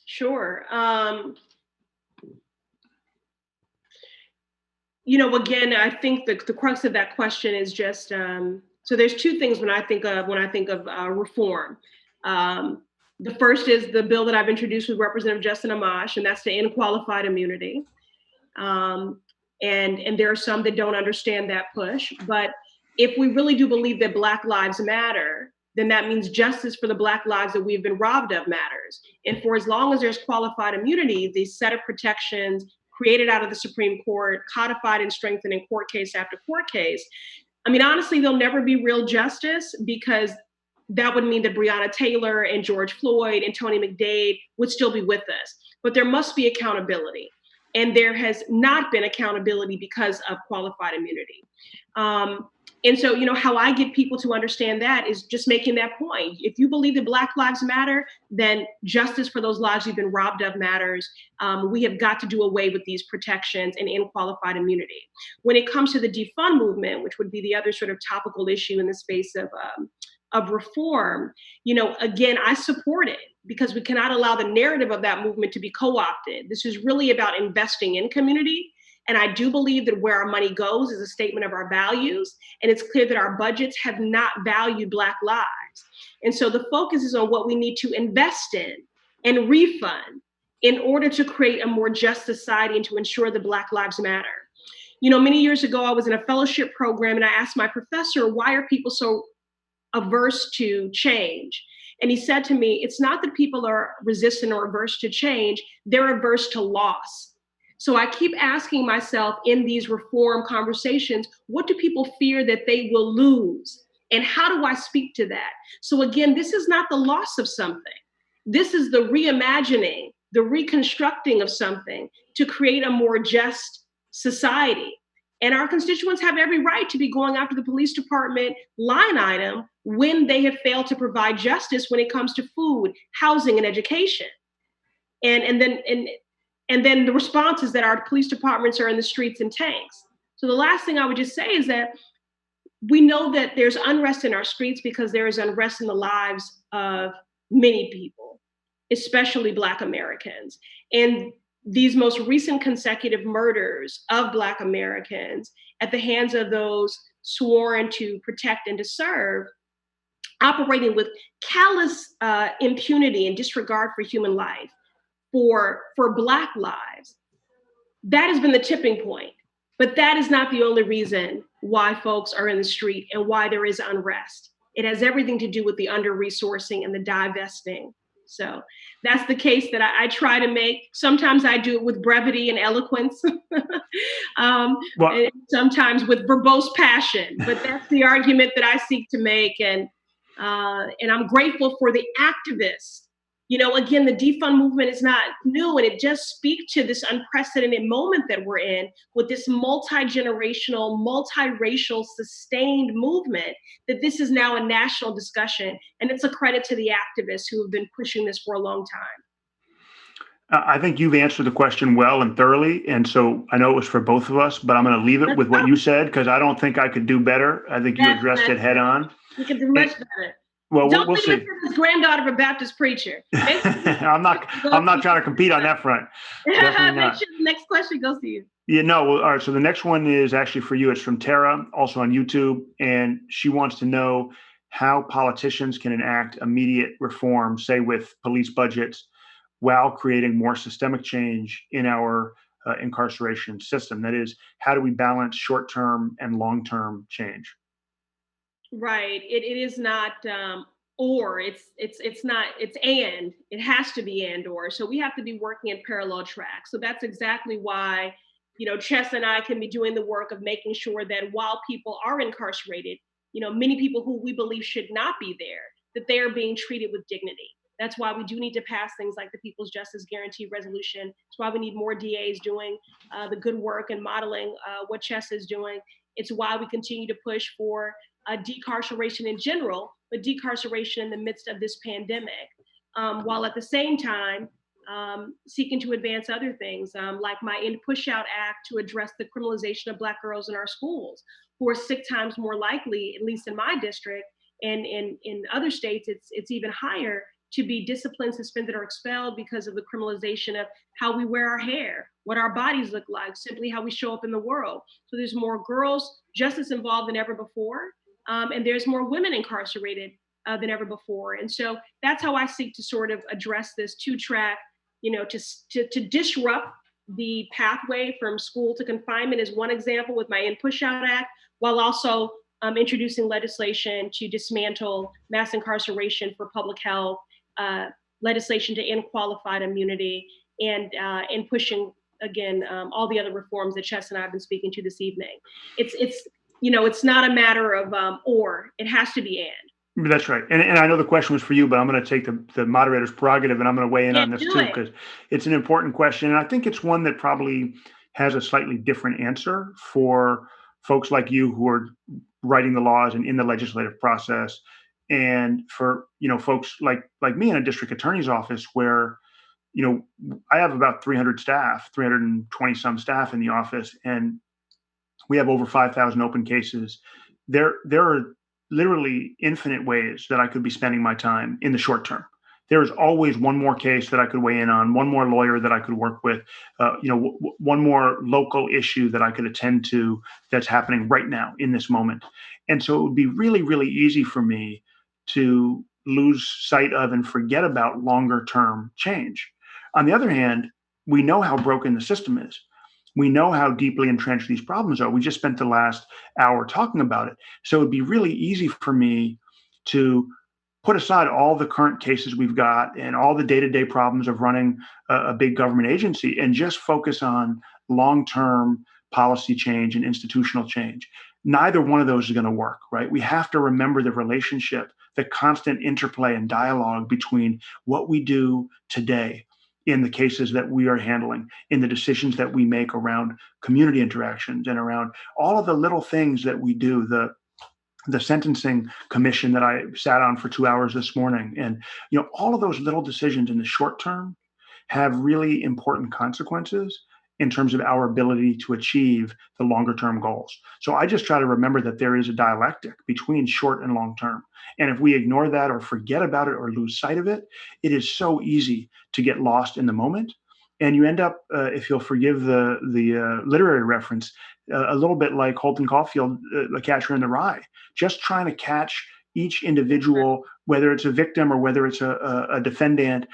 Sure. Again, I think the crux of that question is just, so there's two things when I think of reform. The first is the bill that I've introduced with Representative Justin Amash, and that's to end qualified immunity. And there are some that don't understand that push, but if we really do believe that Black lives matter, then that means justice for the Black lives that we've been robbed of matters. And for as long as there's qualified immunity, the set of protections created out of the Supreme Court, codified and strengthened in court case after court case, honestly, there'll never be real justice, because that would mean that Breonna Taylor and George Floyd and Tony McDade would still be with us. But there must be accountability. And there has not been accountability because of qualified immunity. And so, how I get people to understand that is just making that point. If you believe that Black lives matter, then justice for those lives you've been robbed of matters. We have got to do away with these protections and end qualified immunity. When it comes to the defund movement, which would be the other sort of topical issue in the space of reform, again, I support it because we cannot allow the narrative of that movement to be co-opted. This is really about investing in community. And I do believe that where our money goes is a statement of our values. And it's clear that our budgets have not valued Black lives. And so the focus is on what we need to invest in and refund in order to create a more just society and to ensure that Black lives matter. Many years ago, I was in a fellowship program and I asked my professor, why are people so averse to change? And he said to me, it's not that people are resistant or averse to change, they're averse to loss. So I keep asking myself in these reform conversations, what do people fear that they will lose? And how do I speak to that? So again, this is not the loss of something. This is the reimagining, the reconstructing of something to create a more just society. And our constituents have every right to be going after the police department line item when they have failed to provide justice when it comes to food, housing, and education. And then the response is that our police departments are in the streets in tanks. So the last thing I would just say is that we know that there's unrest in our streets because there is unrest in the lives of many people, especially Black Americans. And these most recent consecutive murders of Black Americans at the hands of those sworn to protect and to serve, operating with callous impunity and disregard for human life, for Black lives, that has been the tipping point. But that is not the only reason why folks are in the street and why there is unrest. It has everything to do with the under-resourcing and the divesting. So that's the case that I try to make. Sometimes I do it with brevity and eloquence, and sometimes with verbose passion. But that's the argument that I seek to make. And I'm grateful for the activists. Again, the defund movement is not new, and it just speaks to this unprecedented moment that we're in with this multi-generational, multiracial, sustained movement, that this is now a national discussion. And it's a credit to the activists who have been pushing this for a long time. I think you've answered the question well and thoroughly. And so I know it was for both of us, but I'm going to leave it with what you said, because I don't think I could do better. I think you addressed it head on. You can do much better. Well, Don't we'll see. His granddaughter of a Baptist preacher. I'm not trying to compete on that front. Definitely not. Make sure the next question goes to you. Yeah, no. Well, all right. So the next one is actually for you. It's from Tara, also on YouTube. And she wants to know how politicians can enact immediate reform, say with police budgets, while creating more systemic change in our incarceration system. That is, how do we balance short-term and long-term change? Right. It is not or. It's not. It's and. It has to be and or. So we have to be working in parallel tracks. So that's exactly why, Chess and I can be doing the work of making sure that while people are incarcerated, many people who we believe should not be there, that they are being treated with dignity. That's why we do need to pass things like the People's Justice Guarantee Resolution. That's why we need more DAs doing the good work and modeling what Chess is doing. It's why we continue to push for decarceration in general, but decarceration in the midst of this pandemic, while at the same time seeking to advance other things, like my End Pushout Act to address the criminalization of Black girls in our schools, who are 6 times more likely, at least in my district, and in other states, it's even higher, to be disciplined, suspended, or expelled because of the criminalization of how we wear our hair, what our bodies look like, simply how we show up in the world. So there's more girls justice involved than ever before, and there's more women incarcerated than ever before. And so that's how I seek to sort of address this 2-track, to disrupt the pathway from school to confinement is one example with my End Pushout Act, while also introducing legislation to dismantle mass incarceration for public health, legislation to end qualified immunity, and pushing, again, all the other reforms that Chess and I have been speaking to this evening. It's not a matter of or, it has to be and. That's right. And I know the question was for you, but I'm going to take the moderator's prerogative and I'm going to weigh in on this too, because it's an important question. And I think it's one that probably has a slightly different answer for folks like you who are writing the laws and in the legislative process. And for, folks like me in a district attorney's office where, I have about 300 staff, 320 some staff in the office, and we have over 5,000 open cases. There are literally infinite ways that I could be spending my time in the short term. There is always one more case that I could weigh in on, one more lawyer that I could work with, one more local issue that I could attend to that's happening right now in this moment. And so it would be really, really easy for me to lose sight of and forget about longer term change. On the other hand, we know how broken the system is. We know how deeply entrenched these problems are. We just spent the last hour talking about it. So it'd be really easy for me to put aside all the current cases we've got and all the day-to-day problems of running a big government agency and just focus on long-term policy change and institutional change. Neither one of those is going to work, right? We have to remember the relationship, the constant interplay and dialogue between what we do today in the cases that we are handling, in the decisions that we make around community interactions and around all of the little things that we do, the sentencing commission that I sat on for 2 hours this morning. And, all of those little decisions in the short term have really important consequences in terms of our ability to achieve the longer term goals. So I just try to remember that there is a dialectic between short and long term. And if we ignore that or forget about it or lose sight of it, it is so easy to get lost in the moment. And you end up, if you'll forgive the literary reference, a little bit like Holden Caulfield, The Catcher in the Rye, just trying to catch each individual, whether it's a victim or whether it's a defendant,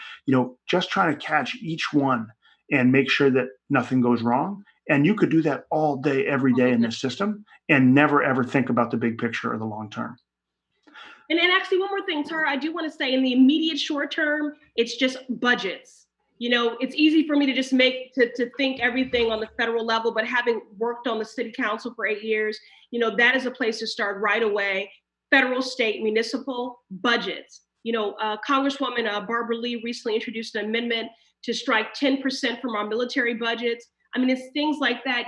just trying to catch each one and make sure that nothing goes wrong. And you could do that all day, every day in this system and never, ever think about the big picture or the long term. And actually, one more thing, Tara, I do want to say in the immediate short term, it's just budgets. It's easy for me to just to think everything on the federal level, but having worked on the city council for 8 years, that is a place to start right away. Federal, state, municipal budgets. Congresswoman Barbara Lee recently introduced an amendment to strike 10% from our military budgets. I mean, it's things like that.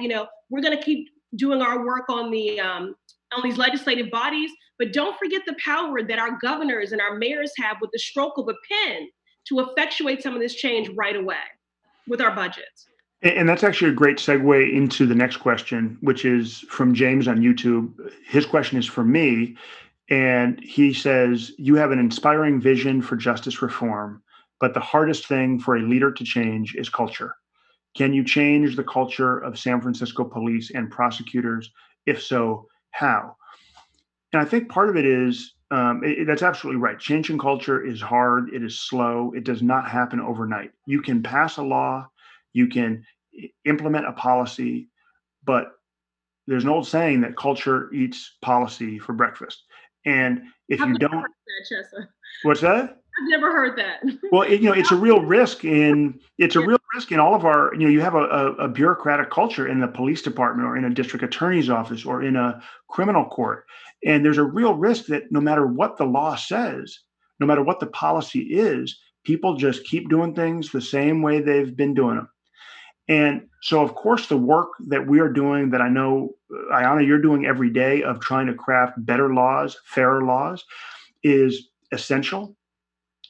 We're going to keep doing our work on these legislative bodies, but don't forget the power that our governors and our mayors have with the stroke of a pen to effectuate some of this change right away with our budgets. And that's actually a great segue into the next question, which is from James on YouTube. His question is for me, and he says, you have an inspiring vision for justice reform, but the hardest thing for a leader to change is culture. Can you change the culture of San Francisco police and prosecutors? If so, how? And I think part of it is, that's absolutely right. Changing culture is hard. It is slow. It does not happen overnight. You can pass a law, you can implement a policy, but there's an old saying that culture eats policy for breakfast. And if you don't, heard that, Chesa. What's that? I've never heard that. Well, it's a real risk in all of our, you have a bureaucratic culture in the police department or in a district attorney's office or in a criminal court. And there's a real risk that no matter what the law says, no matter what the policy is, people just keep doing things the same way they've been doing them. And so, of course, the work that we are doing, that I know, Ayanna, you're doing every day of trying to craft better laws, fairer laws, is essential.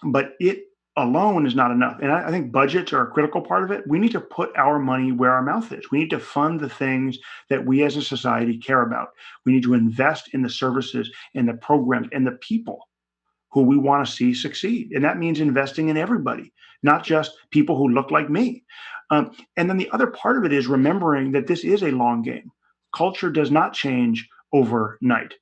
But it alone is not enough. And I think budgets are a critical part of it. We need to put our money where our mouth is. We need to fund the things that we as a society care about. We need to invest in the services and the programs and the people who we want to see succeed. And that means investing in everybody, not just people who look like me. And then the other part of it is remembering that this is a long game. Culture does not change overnight.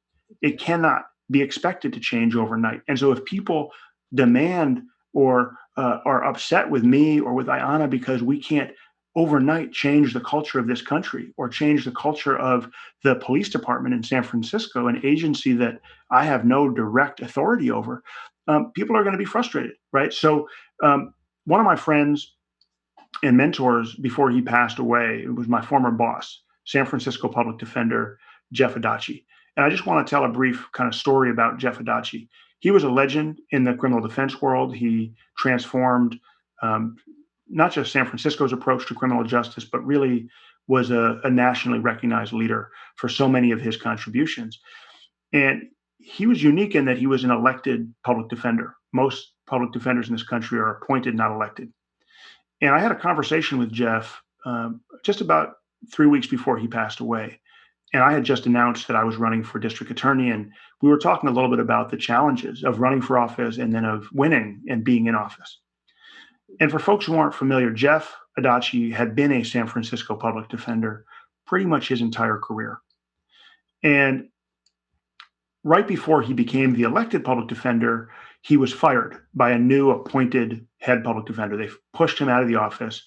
It cannot be expected to change overnight. And so if people demand or are upset with me or with Ayanna because we can't overnight change the culture of this country or change the culture of the police department in San Francisco, an agency that I have no direct authority over, people are going to be frustrated, right? So one of my friends and mentors before he passed away, it was my former boss, San Francisco public defender, Jeff Adachi. And I just want to tell a brief kind of story about Jeff Adachi. He was a legend in the criminal defense world. He transformed not just San Francisco's approach to criminal justice, but really was a nationally recognized leader for so many of his contributions. And he was unique in that he was an elected public defender. Most public defenders in this country are appointed, not elected. And I had a conversation with Jeff just about 3 weeks before he passed away. And I had just announced that I was running for district attorney, and we were talking a little bit about the challenges of running for office and then of winning and being in office. And for folks who aren't familiar, Jeff Adachi had been a San Francisco public defender pretty much his entire career. And right before he became the elected public defender, he was fired by a new appointed head public defender. They pushed him out of the office,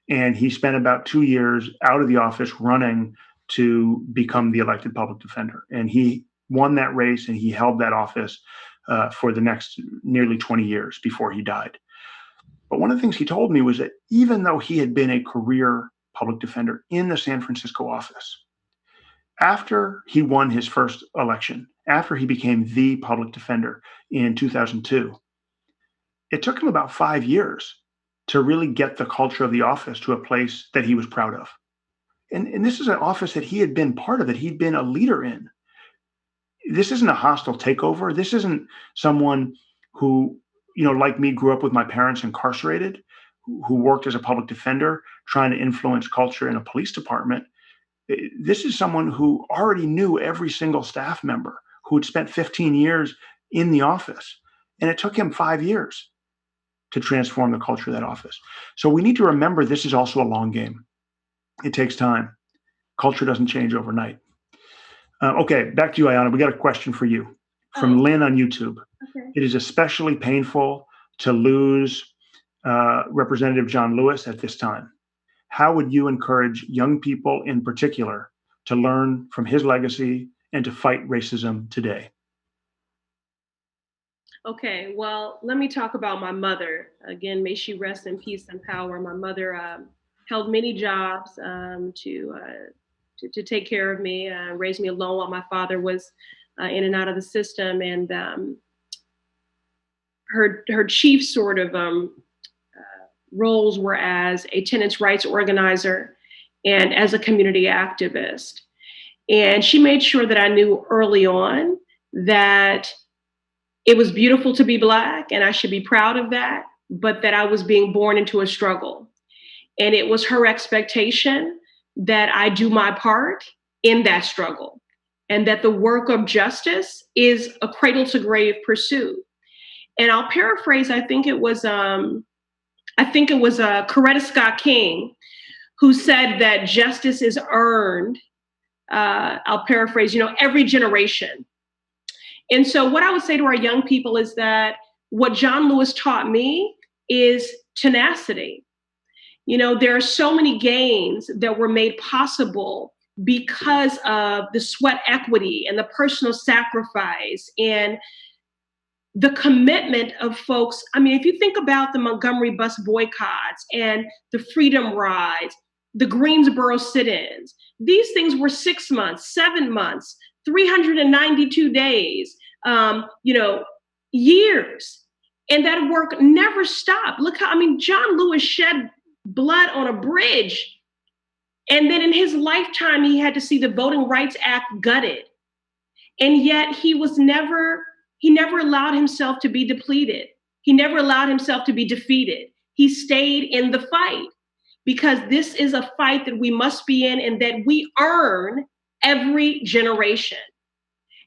and he spent about 2 years out of the office running to become the elected public defender. And he won that race, and he held that office for the next nearly 20 years before he died. But one of the things he told me was that even though he had been a career public defender in the San Francisco office, after he won his first election, after he became the public defender in 2002, it took him about 5 years to really get the culture of the office to a place that he was proud of. And this is an office that he had been part of, that he'd been a leader in. This isn't a hostile takeover. This isn't someone who, like me, grew up with my parents incarcerated, who worked as a public defender, trying to influence culture in a police department. This is someone who already knew every single staff member, who had spent 15 years in the office. And it took him 5 years to transform the culture of that office. So we need to remember this is also a long game. It takes time. Culture doesn't change overnight. Okay, back to you, Ayanna. We got a question for you from Lynn on YouTube. Okay. It is especially painful to lose Representative John Lewis at this time. How would you encourage young people in particular to learn from his legacy and to fight racism today? Okay, well, let me talk about my mother. Again, may she rest in peace and power. My mother held many jobs to take care of me, raised me alone while my father was in and out of the system. And her chief sort of roles were as a tenants' rights organizer and as a community activist. And she made sure that I knew early on that it was beautiful to be Black and I should be proud of that, but that I was being born into a struggle. And it was her expectation that I do my part in that struggle and that the work of justice is a cradle to grave pursuit. And I'll paraphrase, I think it was Coretta Scott King who said that justice is earned, I'll paraphrase, every generation. And so what I would say to our young people is that what John Lewis taught me is tenacity. There are so many gains that were made possible because of the sweat equity and the personal sacrifice and the commitment of folks. I mean, if you think about the Montgomery bus boycotts and the freedom rides, the Greensboro sit-ins, these things were 6 months, 7 months, 392 days, years. And that work never stopped. Look how, John Lewis shed blood on a bridge. And then in his lifetime, he had to see the Voting Rights Act gutted. And yet he never allowed himself to be depleted. He never allowed himself to be defeated. He stayed in the fight because this is a fight that we must be in and that we earn every generation.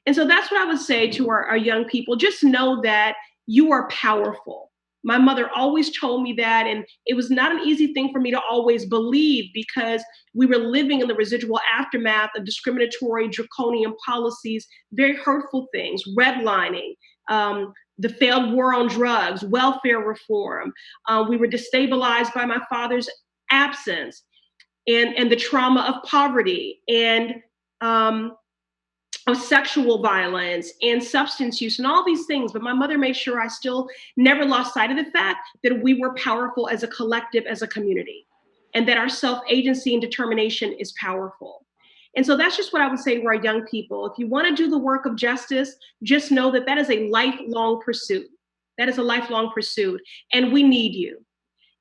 And so that's what I would say to our young people. Just know that you are powerful. My mother always told me that, and it was not an easy thing for me to always believe because we were living in the residual aftermath of discriminatory, draconian policies, very hurtful things, redlining, the failed war on drugs, welfare reform. We were destabilized by my father's absence and the trauma of poverty and of sexual violence and substance use and all these things. But my mother made sure I still never lost sight of the fact that we were powerful as a collective, as a community, and that our self-agency and determination is powerful. And so that's just what I would say to our young people. If you want to do the work of justice, just know that that is a lifelong pursuit. That is a lifelong pursuit. And we need you.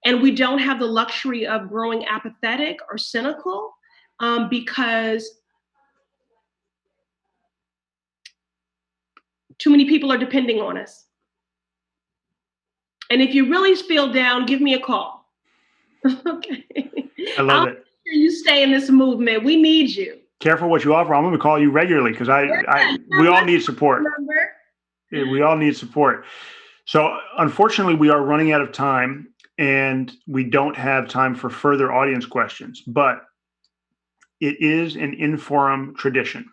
And we don't have the luxury of growing apathetic or cynical because too many people are depending on us. And if you really feel down, give me a call. Okay. I love it. Make sure you stay in this movement. We need you. Careful what you offer. I'm going to call you regularly because we all need support. We all need support. So unfortunately, we are running out of time and we don't have time for further audience questions, but it is an in-forum tradition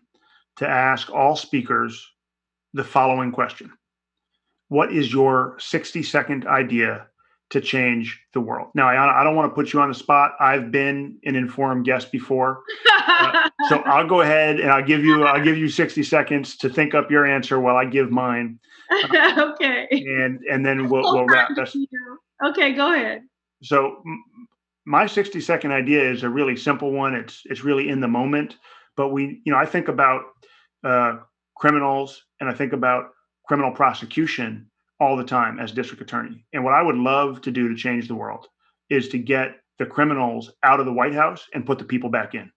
to ask all speakers the following question. What is your 60-second idea to change the world? Now, Ayanna, I don't want to put you on the spot. I've been an in-forum guest before. So I'll go ahead and I'll give you 60 seconds to think up your answer while I give mine. Okay. And then we'll wrap this. Okay, go ahead. So my 60-second idea is a really simple one. It's really in the moment, but I think about criminals and I think about criminal prosecution all the time as district attorney. And what I would love to do to change the world is to get the criminals out of the White House and put the people back in.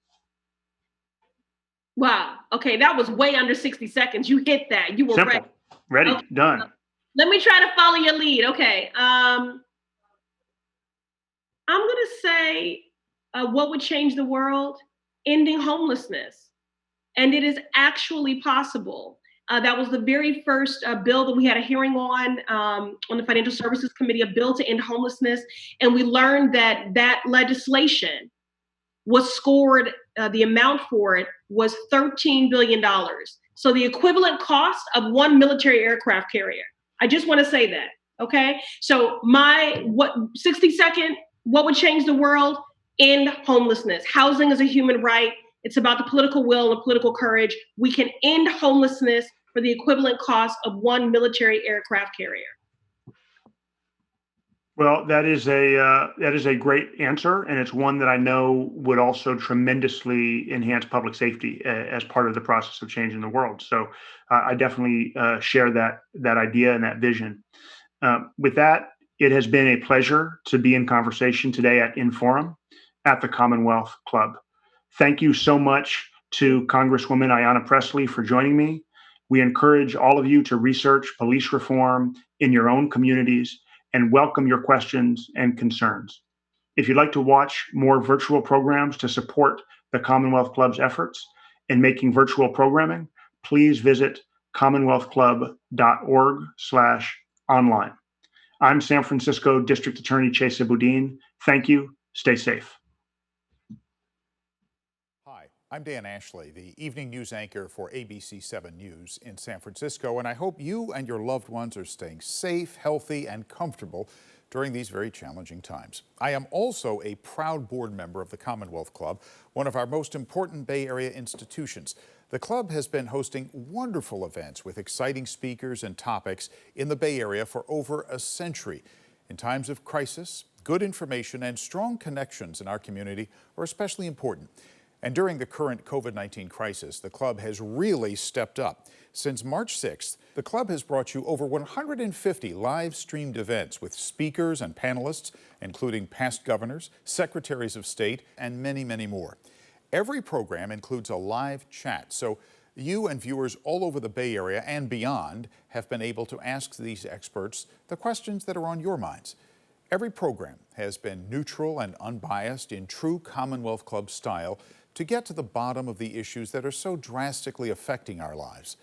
Wow. Okay, that was way under 60 seconds. You hit that. You were Simple. Ready. Okay. Done. Let me try to follow your lead. Okay. I'm going to say what would change the world? Ending homelessness. And it is actually possible. That was the very first bill that we had a hearing on the Financial Services Committee, a bill to end homelessness. And we learned that legislation was scored, the amount for it was $13 billion. So the equivalent cost of one military aircraft carrier. I just want to say that, okay? So 60-second, what would change the world? End homelessness. Housing is a human right. It's about the political will and the political courage. We can end homelessness for the equivalent cost of one military aircraft carrier. Well, that is a great answer, and it's one that I know would also tremendously enhance public safety as part of the process of changing the world. So I definitely share that idea and that vision. With that, it has been a pleasure to be in conversation today at In-Forum at the Commonwealth Club. Thank you so much to Congresswoman Ayanna Pressley for joining me. We encourage all of you to research police reform in your own communities and welcome your questions and concerns. If you'd like to watch more virtual programs to support the Commonwealth Club's efforts in making virtual programming, please visit commonwealthclub.org/online. I'm San Francisco District Attorney Chesa Boudin. Thank you. Stay safe. I'm Dan Ashley, the evening news anchor for ABC 7 News in San Francisco, and I hope you and your loved ones are staying safe, healthy, and comfortable during these very challenging times. I am also a proud board member of the Commonwealth Club, one of our most important Bay Area institutions. The club has been hosting wonderful events with exciting speakers and topics in the Bay Area for over a century. In times of crisis, good information and strong connections in our community are especially important. And during the current COVID-19 crisis, the club has really stepped up. Since March 6th, the club has brought you over 150 live-streamed events with speakers and panelists, including past governors, secretaries of state, and many, many more. Every program includes a live chat, so you and viewers all over the Bay Area and beyond have been able to ask these experts the questions that are on your minds. Every program has been neutral and unbiased in true Commonwealth Club style to get to the bottom of the issues that are so drastically affecting our lives.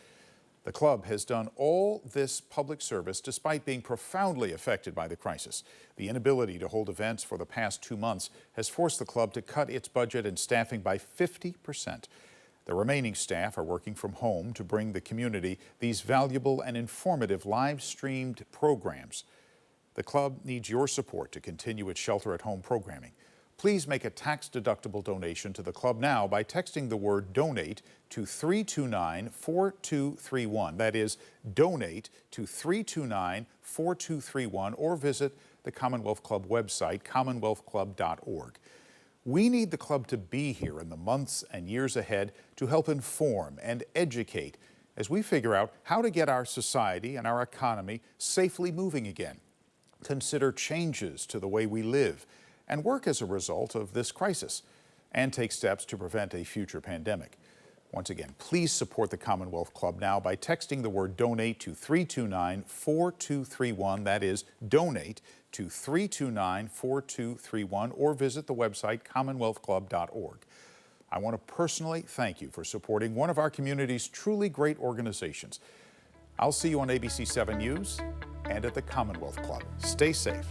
The club has done all this public service despite being profoundly affected by the crisis. The inability to hold events for the past 2 months has forced the club to cut its budget and staffing by 50%. The remaining staff are working from home to bring the community these valuable and informative live-streamed programs. The club needs your support to continue its shelter-at-home programming. Please make a tax-deductible donation to the club now by texting the word DONATE to 329-4231. That is, donate to 329-4231, or visit the Commonwealth Club website, commonwealthclub.org. We need the club to be here in the months and years ahead to help inform and educate as we figure out how to get our society and our economy safely moving again, consider changes to the way we live, and work as a result of this crisis, and take steps to prevent a future pandemic. Once again, please support the Commonwealth Club now by texting the word DONATE to 329-4231. That is, donate to 329-4231, or visit the website commonwealthclub.org. I want to personally thank you for supporting one of our community's truly great organizations. I'll see you on ABC 7 News and at the Commonwealth Club. Stay safe.